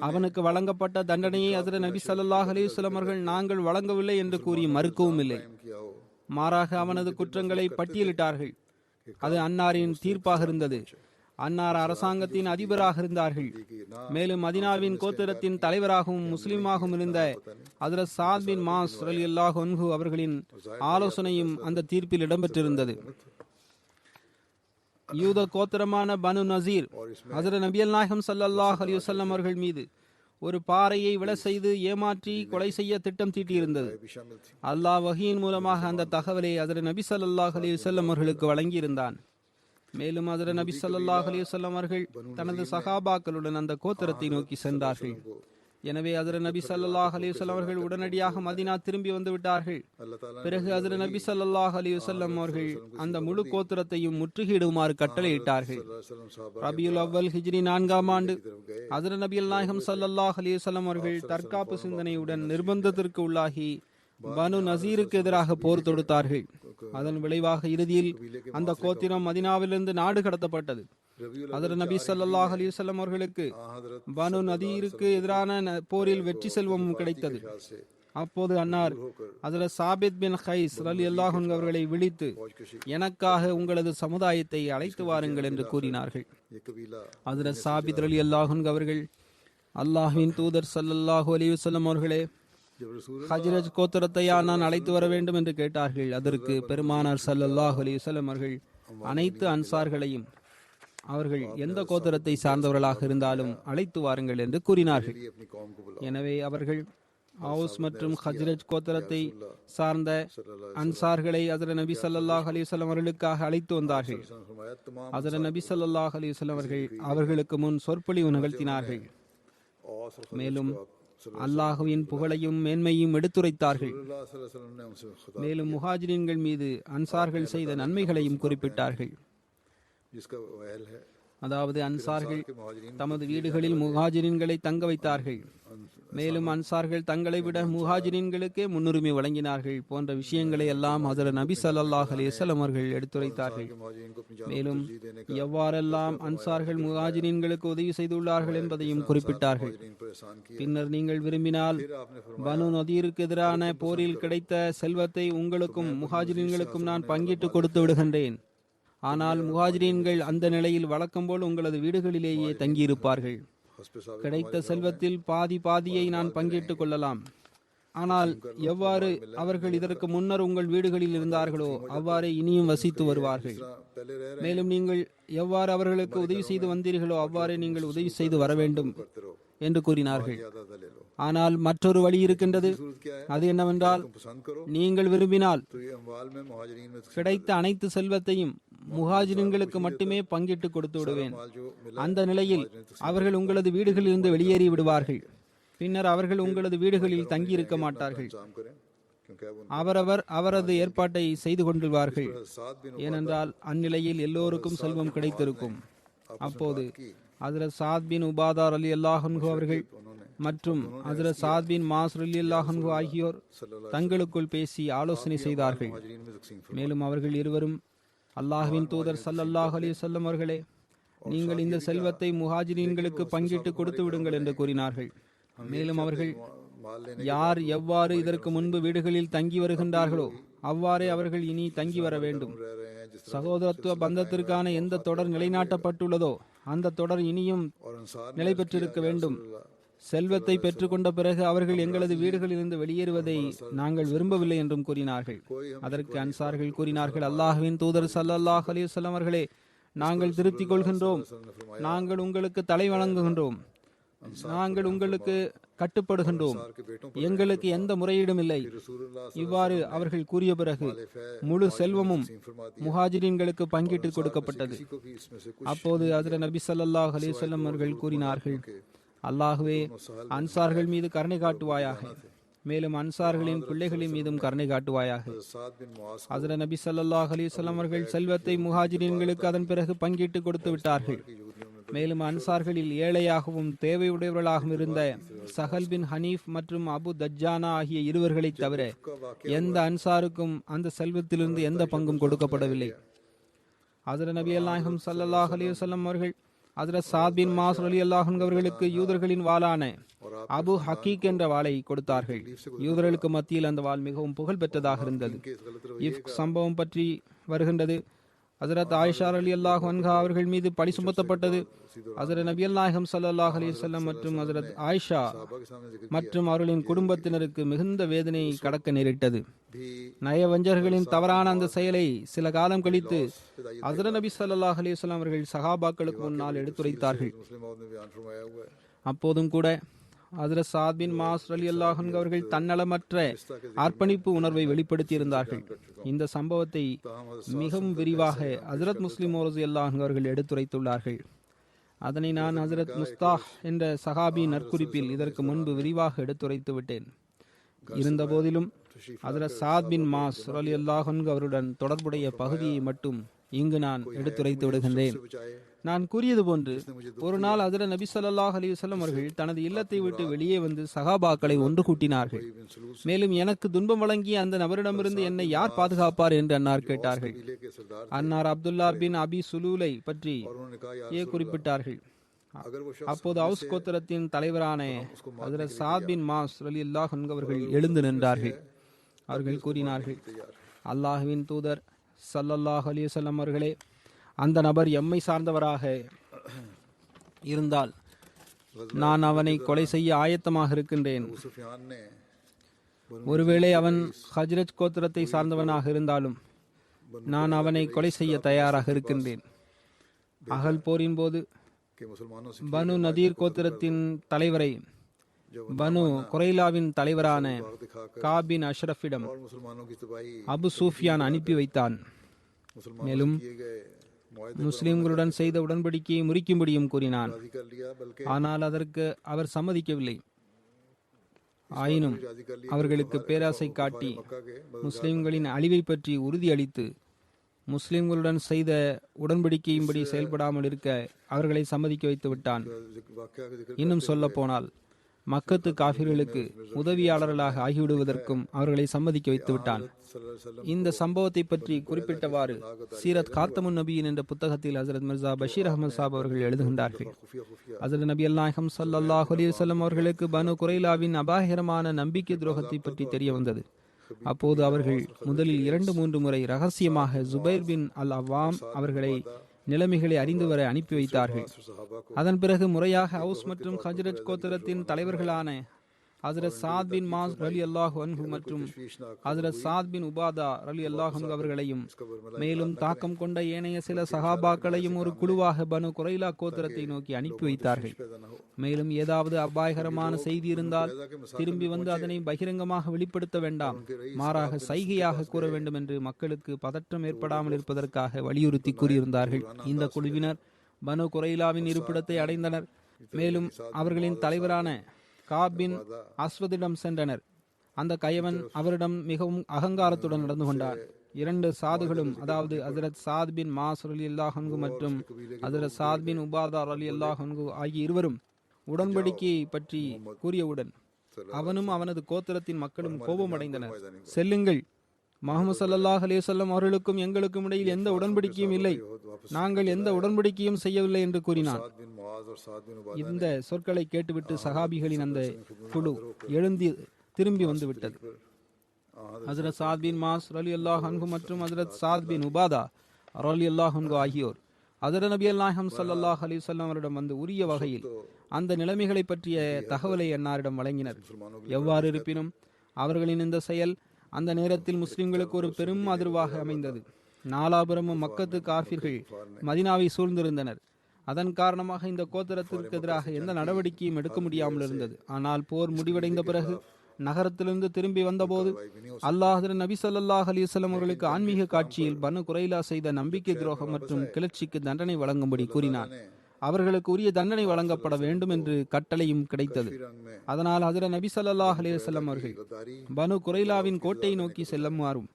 அவனுக்கு வழங்கப்பட்ட தண்டனையை ஹஜ்ரத் நபி ஸல்லல்லாஹு அலைஹி வஸல்லம் அவர்கள் நாங்கள் வழங்கவில்லை என்று கூறி மறுக்கவும் இல்லை. மாறாக அவனது குற்றங்களை பட்டியலிட்டார்கள். அது அன்னாரின் தீர்ப்பாக இருந்தது. அன்னார் அரசாங்கத்தின் அதிபராக இருந்தார்கள். மேலும் மதீனாவின் கோத்திரத்தின் தலைவராகவும் முஸ்லிமாகவும் இருந்த ஹஜ்ரத் சாத் பின் மாஸ் ரலியல்லாஹு அன்ஹு அவர்களின் ஆலோசனையும் அந்த தீர்ப்பில் இடம்பெற்றிருந்தது. யூத கோத்திரமான பனு நசீர் ஹஜ்ரத் நபியல் நாயகம் ஸல்லல்லாஹு அலைஹி வஸல்லம் அவர்கள் மீது ஒரு பாறையை விழ செய்து ஏமாற்றி கொலை செய்ய திட்டம் தீட்டியிருந்தது. அல்லாஹ் வஹீயின் மூலமாக அந்த தகவலை ஹஜ்ரத் நபி ஸல்லல்லாஹு அலைஹி வஸல்லம் அவர்களுக்கு வழங்கியிருந்தான். மேலும் ஹஜ்ரத் நபி ஸல்லல்லாஹு அலைஹி வஸல்லம் அவர்கள் தனது சஹாபாக்களுடன் அந்த கோத்திரத்தை நோக்கி சென்றார்கள். எனவே ஹஜ்ரத் நபி ஸல்லல்லாஹு அலைஹி வஸல்லம் அவர்கள் உடனடியாக மதீனா திரும்பி வந்து விட்டார்கள். பிறகு ஹஜ்ரத் நபி ஸல்லல்லாஹு அலைஹி வஸல்லம் அவர்கள் அந்த முழு கோத்திரத்தையும் முற்றுகையிடுமாறு கட்டளையிட்டார்கள். ரபியுல் அவ்வல் ஹிஜ்ரி 4ஆம் ஆண்டு ஹஜ்ரத் நபிகள் நாயகம் ஸல்லல்லாஹு அலைஹி வஸல்லம் அவர்கள் தற்காப்பு சிந்தனையுடன் நிர்பந்தத்திற்கு உள்ளாகி பனு நசீருக்கு எதிராக போர் தொடுத்தார்கள். அதன் விளைவாக இறுதியில் அந்த கோத்திரம் மதீனாவிலிருந்து நாடு கடத்தப்பட்டது. ஹஜ்ரத் நபி ஸல்லல்லாஹு அலைஹி வஸல்லம் அவர்களுக்கு பனு நதீருக்கு எதிரான போரில் வெற்றி செல்வமும் கிடைத்தது. அப்போது அன்னார் ஹஜ்ரத் சாபித் பின் கைஸ் ரலியல்லாஹு அன்ஹு அவர்களை விழித்து, எனக்காக உங்களது சமுதாயத்தை அழைத்து வாருங்கள் என்று கூறினார்கள். ஹஜ்ரத் சாபித் ரலியல்லாஹு அன்ஹு அவர்கள், அல்லாஹ்வின் தூதர் ஸல்லல்லாஹு அலைஹி வஸல்லம் அவர்களே, ஹஜ்ரஜ் கோத்திரத்தையா நான் அழைத்து வர வேண்டும் என்று கேட்டார்கள். அதற்கு பெருமானார் ஸல்லல்லாஹு அலைஹி வஸல்லம் அவர்கள் அனைத்து அன்சார்களையும் அவர்கள் எந்த கோத்திரத்தை சார்ந்தவர்களாக இருந்தாலும் அழைத்து வாருங்கள் என்று கூறினார்கள். எனவே அவர்கள் அவுஸ் மற்றும் ஹஜ்ரஜ் கோத்திரத்தை சார்ந்த அன்சார்களை ஹஜ்ரத் நபி ஸல்லல்லாஹு அலைஹி வஸல்லம் அவர்களுக்காக அழைத்து வந்தார்கள். ஹஜ்ரத் நபி ஸல்லல்லாஹு அலைஹி வஸல்லம் அவர்கள் அவர்களுக்கு முன் சொற்பொழிவு நிகழ்த்தினார்கள். மேலும் அல்லாஹுவின் புகழையும் மேன்மையும் எடுத்துரைத்தார்கள். மேலும் முஹாஜிரின்கள் மீது அன்சார்கள் செய்த நன்மைகளையும் குறிப்பிட்டார்கள். அதாவது அன்சார்கள் தமது வீடுகளில் முஹாஜிரின்களை தங்க வைத்தார்கள். மேலும் அன்சார்கள் தங்களை விட முஹாஜிரின்களுக்கே முன்னுரிமை வழங்கினார்கள் போன்ற விஷயங்களை எல்லாம் ஹஜ்ரத் நபி ஸல்லல்லாஹு அலைஹி வஸல்லம் அவர்கள் எடுத்துரைத்தார்கள். மேலும் எவ்வாறெல்லாம் அன்சார்கள் முஹாஜிரின்களுக்கு உதவி செய்துள்ளார்கள் என்பதையும் குறிப்பிட்டார்கள். பின்னர் நீங்கள் விரும்பினால் பனு நதீருக்கு எதிரான போரில் கிடைத்த செல்வத்தை உங்களுக்கும் முஹாஜிரின்களுக்கும் நான் பங்கிட்டு கொடுத்து விடுகின்றேன். ஆனால் முஹாஜிரீன்கள் அந்த நிலையில் வழக்கம் போல் உங்களது வீடுகளிலேயே தங்கியிருப்பார்கள். கிடைத்த செல்வத்தில் பாதியை நான் பங்கிட்டுக் கொள்ளலாம். ஆனால் எவ்வாறு அவர்கள் இதற்கு முன்னர் உங்கள் வீடுகளில் இருந்தார்களோ அவ்வாறே இனியும் வசித்து வருவார்கள். மேலும் நீங்கள் எவ்வாறு அவர்களுக்கு உதவி செய்து வந்தீர்களோ அவ்வாறே நீங்கள் உதவி செய்து வர வேண்டும் என்று கூறினார்கள். ஆனால் மற்றொரு வழி இருக்கின்றது. அது என்னவென்றால், நீங்கள் விரும்பினால் கிடைத்த அனைத்து செல்வத்தையும் முஹாஜிரின்களுக்கு மட்டுமே பங்கிட்டு கொடுத்து விடுவேன். அந்த நிலையில் அவர்கள் உங்களது வீடுகளில் இருந்து வெளியேறி விடுவார்கள். பின்னர் அவர்கள் உங்களது வீடுகளில் தங்கியிருக்க மாட்டார்கள். அவரவர் அவரது ஏற்பாட்டை செய்து கொண்டுள்வார்கள். ஏனென்றால் அந்நிலையில் எல்லோருக்கும் செல்வம் கிடைத்திருக்கும். அப்போது ஹஜ்ரத் சாத் பின் உபாதா ரலியல்லாஹு அன்ஹு அவர்கள் மற்றும் ஹஜ்ரத் சாத் பின் மாஸ் ரலியல்லாஹு அன்ஹு ஆகியோர் தங்களுக்குள் பேசி ஆலோசனை செய்தார்கள். மேலும் அவர்கள் இருவரும், அல்லாஹ்வின் தூதர் ஸல்லல்லாஹு அலைஹி வஸல்லம் அவர்களே, நீங்கள் இந்த செல்வத்தை முஹாஜிரீன்களுக்கு பங்கிட்டு கொடுத்து விடுங்கள் என்று கூறினார்கள். மேலும் அவர்கள், யார் எவ்வாறு இதற்கு முன்பு வீடுகளில் தங்கி வருகின்றார்களோ அவ்வாறே அவர்கள் இனி தங்கி வர வேண்டும். சகோதரத்துவ பந்தத்திற்கான எந்த தொடர் நிலைநாட்டப்பட்டுள்ளதோ அந்த தொடர் இனியும் நிலை பெற்றிருக்க வேண்டும். செல்வத்தை பெற்றுக்கொண்ட பிறகு அவர்கள் எங்களது வீடுகளிலிருந்து வெளியேறுவதை நாங்கள் விரும்பவில்லை என்றும் கூறினார்கள். அதற்கு அன்சார்கள் கூறினார்கள், அல்லாஹ்வின் தூதர் ஸல்லல்லாஹு அலைஹி வஸல்லம் அவர்களே, நாங்கள் திருத்திக் கொள்கின்றோம். நாங்கள் உங்களுக்கு தலை வணங்குகின்றோம். நாங்கள் உங்களுக்கு கட்டுப்படுகின்றோம். எங்களுக்கு எந்த முறையீடும் இல்லை. இவ்வாறு அவர்கள் கூறிய பிறகு முழு செல்வமும் முஹாஜிரின்களுக்கு பங்கிட்டு கொடுக்கப்பட்டது. அப்போது ஹஜ்ரத் நபி ஸல்லல்லாஹு அலைஹி வஸல்லம் அவர்கள் கூறினார்கள், அல்லாஹ்வே, அன்சார்கள் மீது கருணை காட்டுவாயாக. மேலும் அன்சார்களின் பிள்ளைகளின் மீதும் கருணை காட்டுவாயாக. ஹஜ்ரத் நபி ஸல்லல்லாஹு அலைஹி வஸல்லம் அவர்கள் செல்வத்தை முஹாஜிரின்களுக்கு அதன் பிறகு பங்கிட்டு கொடுத்து விட்டார்கள். மேலும் அன்சார்களில் ஏழையாகவும் தேவையுடையவர்களாகவும் இருந்த சஹல் பின் ஹனீஃப் மற்றும் அபு தஜ்ஜானா ஆகிய இருவர்களை தவிர எந்த அன்சாருக்கும் அந்த செல்வத்திலிருந்து எந்த பங்கும் கொடுக்கப்படவில்லை. ஹஜ்ரத் நபி நாயகம் ஸல்லல்லாஹு அலைஹி வஸல்லம் அவர்கள் ஹஜ்ரத் சாத் பின் மாஸ் ரலியல்லாஹு அன்ஹு அவர்களுக்கு யூதர்களின் வாளான அபு ஹக்கீக் என்ற வாளை கொடுத்தார்கள். யூதர்களுக்கு மத்தியில் அந்த வாள் மிகவும் புகழ் பெற்றதாக இருந்தது. இஃப்க் சம்பவம் பற்றி வருகின்றது. ஹஜ்ரத் ஆயிஷா ரலியல்லாஹு அன்ஹா அவர்கள் மீது பழி சுமத்தப்பட்டது. ஹஜ்ரத் நபியல் நாயகம் ஸல்லல்லாஹு அலைஹி வஸல்லம் மற்றும் ஹஜ்ரத் ஆயிஷா மற்றும் அவர்களின் குடும்பத்தினருக்கு மிகுந்த வேதனையை கடக்க நேரிட்டது. நயவஞ்சர்களின் தவறான அந்த செயலை சில காலம் கழித்து ஹஜ்ரத் நபி ஸல்லல்லாஹு அலைஹி வஸல்லம் அவர்கள் சஹாபாக்களுக்கு முன்னால் எடுத்துரைத்தார்கள். அப்போதும் கூட ஹஜ்ரத் சாத் பின் மாஸ் ரலியல்லாஹு அன்ஹு அவர்கள் தன்னலமற்ற அர்ப்பணிப்பு உணர்வை வெளிப்படுத்தியிருந்தார்கள். இந்த சம்பவத்தை மிகவும் விரிவாக ஹஜ்ரத் முஸ்லிம் ரலியல்லாஹு அன்ஹு அவர்கள் எடுத்துரைத்துள்ளார்கள். அதனை நான் ஹஜ்ரத் முஸ்தாஹ் என்ற சஹாபி நற்குறிப்பில் இதற்கு முன்பு விரிவாக எடுத்துரைத்து விட்டேன். இருந்த போதிலும் ஹஜ்ரத் சாத் பின் மாஸ் ரலியல்லாஹு அன்ஹு அவருடன் தொடர்புடைய பகுதியை மட்டும் இங்கு நான் எடுத்துரைத்து விடுகின்றேன். நான் கூறியது போன்று ஒரு நாள் ஹஜ்ரத் நபி ஸல்லல்லாஹு அலைஹி வஸல்லம் அவர்கள் தனது இல்லத்தை விட்டு வெளியே வந்து சஹாபாக்களை ஒன்று கூட்டினார்கள். மேலும் எனக்கு துன்பம் வழங்கிய அந்த நபரிடமிருந்து என்னை யார் பாதுகாப்பார் என்று அன்னார் கேட்டார்கள். அன்னார் அப்துல்லா பின் அபி சுலூலை பற்றி குறிப்பிட்டார்கள். அப்போது அவுஸ் கோத்திரத்தின் தலைவரான ஹஜ்ரத் சாத் பின் மாஸ் ரலியல்லாஹு அன்ஹு அவர்கள் எழுந்து நின்றார்கள். அவர்கள் கூறினார்கள், அல்லாஹ்வின் தூதர் ஸல்லல்லாஹு அலைஹி வஸல்லம் அவர்களே, அந்த நபர் எம்மை சார்ந்தவராக இருந்தால் நான் அவனை கொலை செய்ய ஆயத்தமாக இருக்கின்றேன். ஒருவேளை அவன் ஹஜ்ரஜ் கோத்திரத்தை சார்ந்தவனாக இருந்தாலும் நான் அவனை கொலை செய்ய தயாராக இருக்கின்றேன். அகல் போரின் போது பனு நதீர் கோத்திரத்தின் தலைவரை பனு குரைலாவின் தலைவரான காபின் அஷ்ரஃபிடம் அபு சூஃபியான் அனுப்பி வைத்தான். மேலும் முஸ்லிம்களுடன் செய்த உடன்படிக்கையை முறிக்கும்படியும் கூறினான். ஆனால் அதற்கு அவர் சம்மதிக்கவில்லை. ஆயினும் அவர்களுக்கு பேராசை காட்டி முஸ்லிம்களின் அழிவை பற்றி உறுதியளித்து முஸ்லிம்களுடன் செய்த உடன்படிக்கையின்படி செயல்படாமல் இருக்க அவர்களை சம்மதிக்க வைத்து விட்டான். இன்னும் சொல்ல போனால் மக்கத்து காஃபிர்களுக்கு உதவியாளர்களாக ஆகிவிடுவதற்கும் அவர்களை சம்மதிக்க வைத்து விட்டான். இந்த சம்பவத்தை பற்றி குறிப்பிட்டவாறு சீரத் காத்தமுன் நபியின் என்ற புத்தகத்தில் ஹஜ்ரத் மிர்சா பஷீர் அஹமது சாப் அவர்கள் எழுதுகின்றார்கள். ஹஜ்ரத் நபி அல்நாயகம் ஸல்லல்லாஹு அலைஹி வஸல்லம் அவர்களுக்கு பனு குரைலாவின் அபாயகரமான நம்பிக்கை துரோகத்தை பற்றி தெரிய வந்தது. அப்போது அவர்கள் முதலில் 2-3 முறை ரகசியமாக ஜுபைர் பின் அல் அவாம் அவர்களை நிலைமைகளை அறிந்து வர அனுப்பி வைத்தார்கள். அதன் பிறகு முறையாக அவுஸ் மற்றும் ஹஜ்ரஜ் கோத்திரத்தின் தலைவர்களான ஹஜ்ரத் சாத் பின் மாஸ் ரலியல்லாஹு அன்ஹு மற்றும் ஹஜ்ரத் சாத் பின் உபாதா ரலியல்லாஹு அன்ஹு அவர்களையும் மேலும் தாக்கம் கொண்ட ஏனைய சில சஹாபாக்களையும் ஒரு குழுவாக பனு குரைலா கோத்திரத்தை நோக்கி அனுப்பி வைத்தார்கள். மேலும் ஏதாவது அபாயகரமான செய்தி இருந்தால் திரும்பி வந்து அதனை பகிரங்கமாக வெளிப்படுத்த வேண்டாம், மாறாக சைகையாக கூற வேண்டும் என்று மக்களுக்கு பதற்றம் ஏற்படாமல் இருப்பதற்காக வலியுறுத்தி கூறியிருந்தார்கள். இந்த குழுவினர் பனு குரைலாவின் இருப்பிடத்தை அடைந்தனர். மேலும் அவர்களின் தலைவரான காபின் அஸ்வதிடம் சென்றனர். அந்த கயவன் அவரிடம் மிகவும் அகங்காரத்துடன் நடந்து கொண்டார். 2 சாதுகளும், அதாவது ஹஜ்ரத் சாத் பின் மாஸ் ரலியல்லாஹு அன்ஹு மற்றும் ஹஜ்ரத் சாத் பின் உபாதா ரலியல்லாஹு அன்ஹு ஆகிய இருவரும் உடன்படிக்கையை பற்றி கூறியவுடன் அவனும் அவனது கோத்திரத்தின் மக்களும் கோபமடைந்தனர். செல்லுங்கள், முஹம்மது ஸல்லல்லாஹு அலைஹி வஸல்லம் அவர்களுக்கும் எங்களுக்கும் இடையில் எந்த உடன்படிக்கையும் இல்லை, நாங்கள் எந்த உடன்படிக்கையும் செய்யவில்லை என்று கூறினான். இந்த சொற்களை கேட்டுவிட்டு சஹாபிகளின் அந்த குழு எழுந்தி திரும்பி வந்து விட்டது. ஹஜ்ரத் சாத் பின் மாஸ் ரலியல்லாஹு அன்ஹு மற்றும் ஹஜ்ரத் சாத் பின் உபாதா ரலியல்லாஹு அன்ஹு ஆகியோர் ஹஜ்ரத் நபி நாயகம் ஸல்லல்லாஹு அலைஹி வஸல்லம் அவரிடம் வந்து உரிய வகையில் அந்த நிலைமைகளை பற்றிய தகவலை அன்னாரிடம் வழங்கினர். எவ்வாறு இருப்பினும் அவர்களின் இந்த செயல் அந்த நேரத்தில் முஸ்லிம்களுக்கு ஒரு பெரும் அதிர்வாக அமைந்தது. நாலாபுரமும் மக்கத்து காஃபிர்கள் மதீனாவை சூழ்ந்திருந்தனர். அதன் காரணமாக இந்த கோத்திரத்திற்கு எதிராக எந்த நடவடிக்கையும் எடுக்க முடியாமல் இருந்தது. ஆனால் போர் முடிவடைந்த பிறகு நகரத்திலிருந்து திரும்பி வந்தபோது அல்லாஹ் நபி ஸல்லல்லாஹு அலைஹி வஸல்லம் அவர்களுக்கு ஆன்மீக காட்சியில் பனு குரைலா செய்த நம்பிக்கை துரோகம் மற்றும் கிளர்ச்சிக்கு தண்டனை வழங்கும்படி கூறினான். அவர்களுக்கு உரிய தண்டனை வழங்கப்பட வேண்டும் என்று கட்டளையும் கிடைத்தது. அதனால் ஹஜ்ரத் நபி ஸல்லல்லாஹு அலைஹி வஸல்லம் அவர்கள் பனு குரைலாவின் கோட்டையை நோக்கி செல்லுமாறும்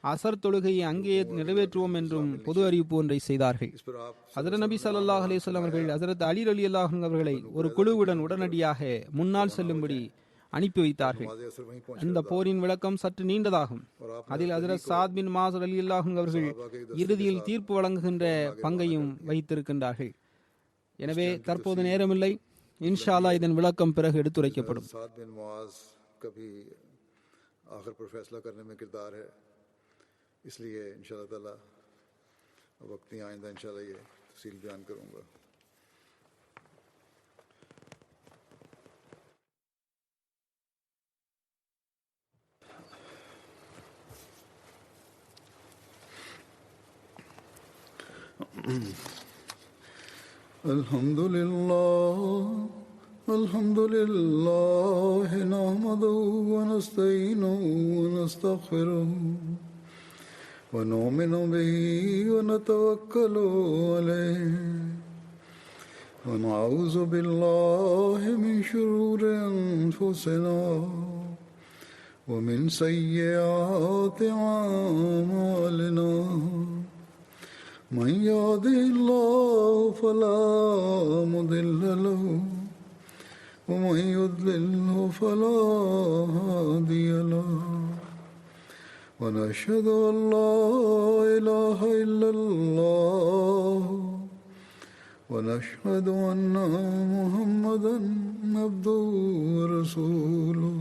அசர் தொழுகையை அங்கேயே நிறைவேற்றுவோம் என்றும் பொது அறிவிப்பு ஒன்றை செய்தார்கள். ஹஜ்ரத் நபி ஸல்லல்லாஹு அலைஹி வஸல்லம் அவர்கள் ஹஜ்ரத் அலி ரலியல்லாஹு அன்ஹு அவர்களை ஒரு குழுவுடன் உடனடியாக முன்னால் செல்லும்படி அனுப்பி வைத்தார்கள். இந்த போரின் விளக்கம் சற்று நீண்டதாகும். அதில் ஹஜ்ரத் சாத் பின் மாஸ் ரலியல்லாஹு அன்ஹு அவர்கள் இறுதியில் தீர்ப்பு வழங்குகின்ற பங்கையும் வைத்திருக்கின்றார்கள். எனவே தற்போது நேரமில்லை, இன்ஷா அல்லாஹ் இதன் விளக்கம் பிறகு எடுத்துரைக்கப்படும். इसलिए इंशाअल्लाह ताला वक्त ही आइंदा इंशाअल्लाह ये तफसील बयान करूँगा. अल्हम्दुलिल्लाह الحمد لله نحمده ونستعينه ونستغفره ونؤمن به ونتوكل عليه ونعوذ بالله من شرور أنفسنا ومن سيئات أعمالنا من يهده الله فلا مضل له ومن يضلله فلا هادي له ونشهد أن لا إله إلا الله ونشهد أن محمدا عبده ورسوله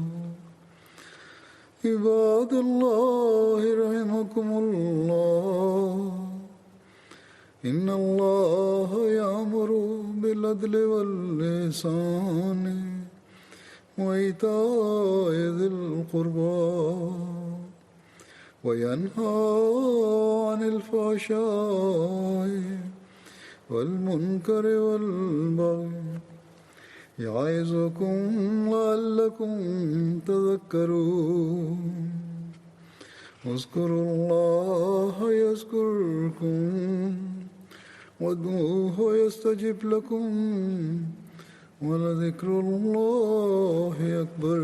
عباد الله رحمكم الله إن الله يأمر بالعدل والإحسان وإيتاء ذي القربى وينهى عن الفحشاء والمنكر والبغي يعظكم لعلكم تذكرون اذكروا الله يذكركم وادعوه يستجب لكم ولذكر الله أكبر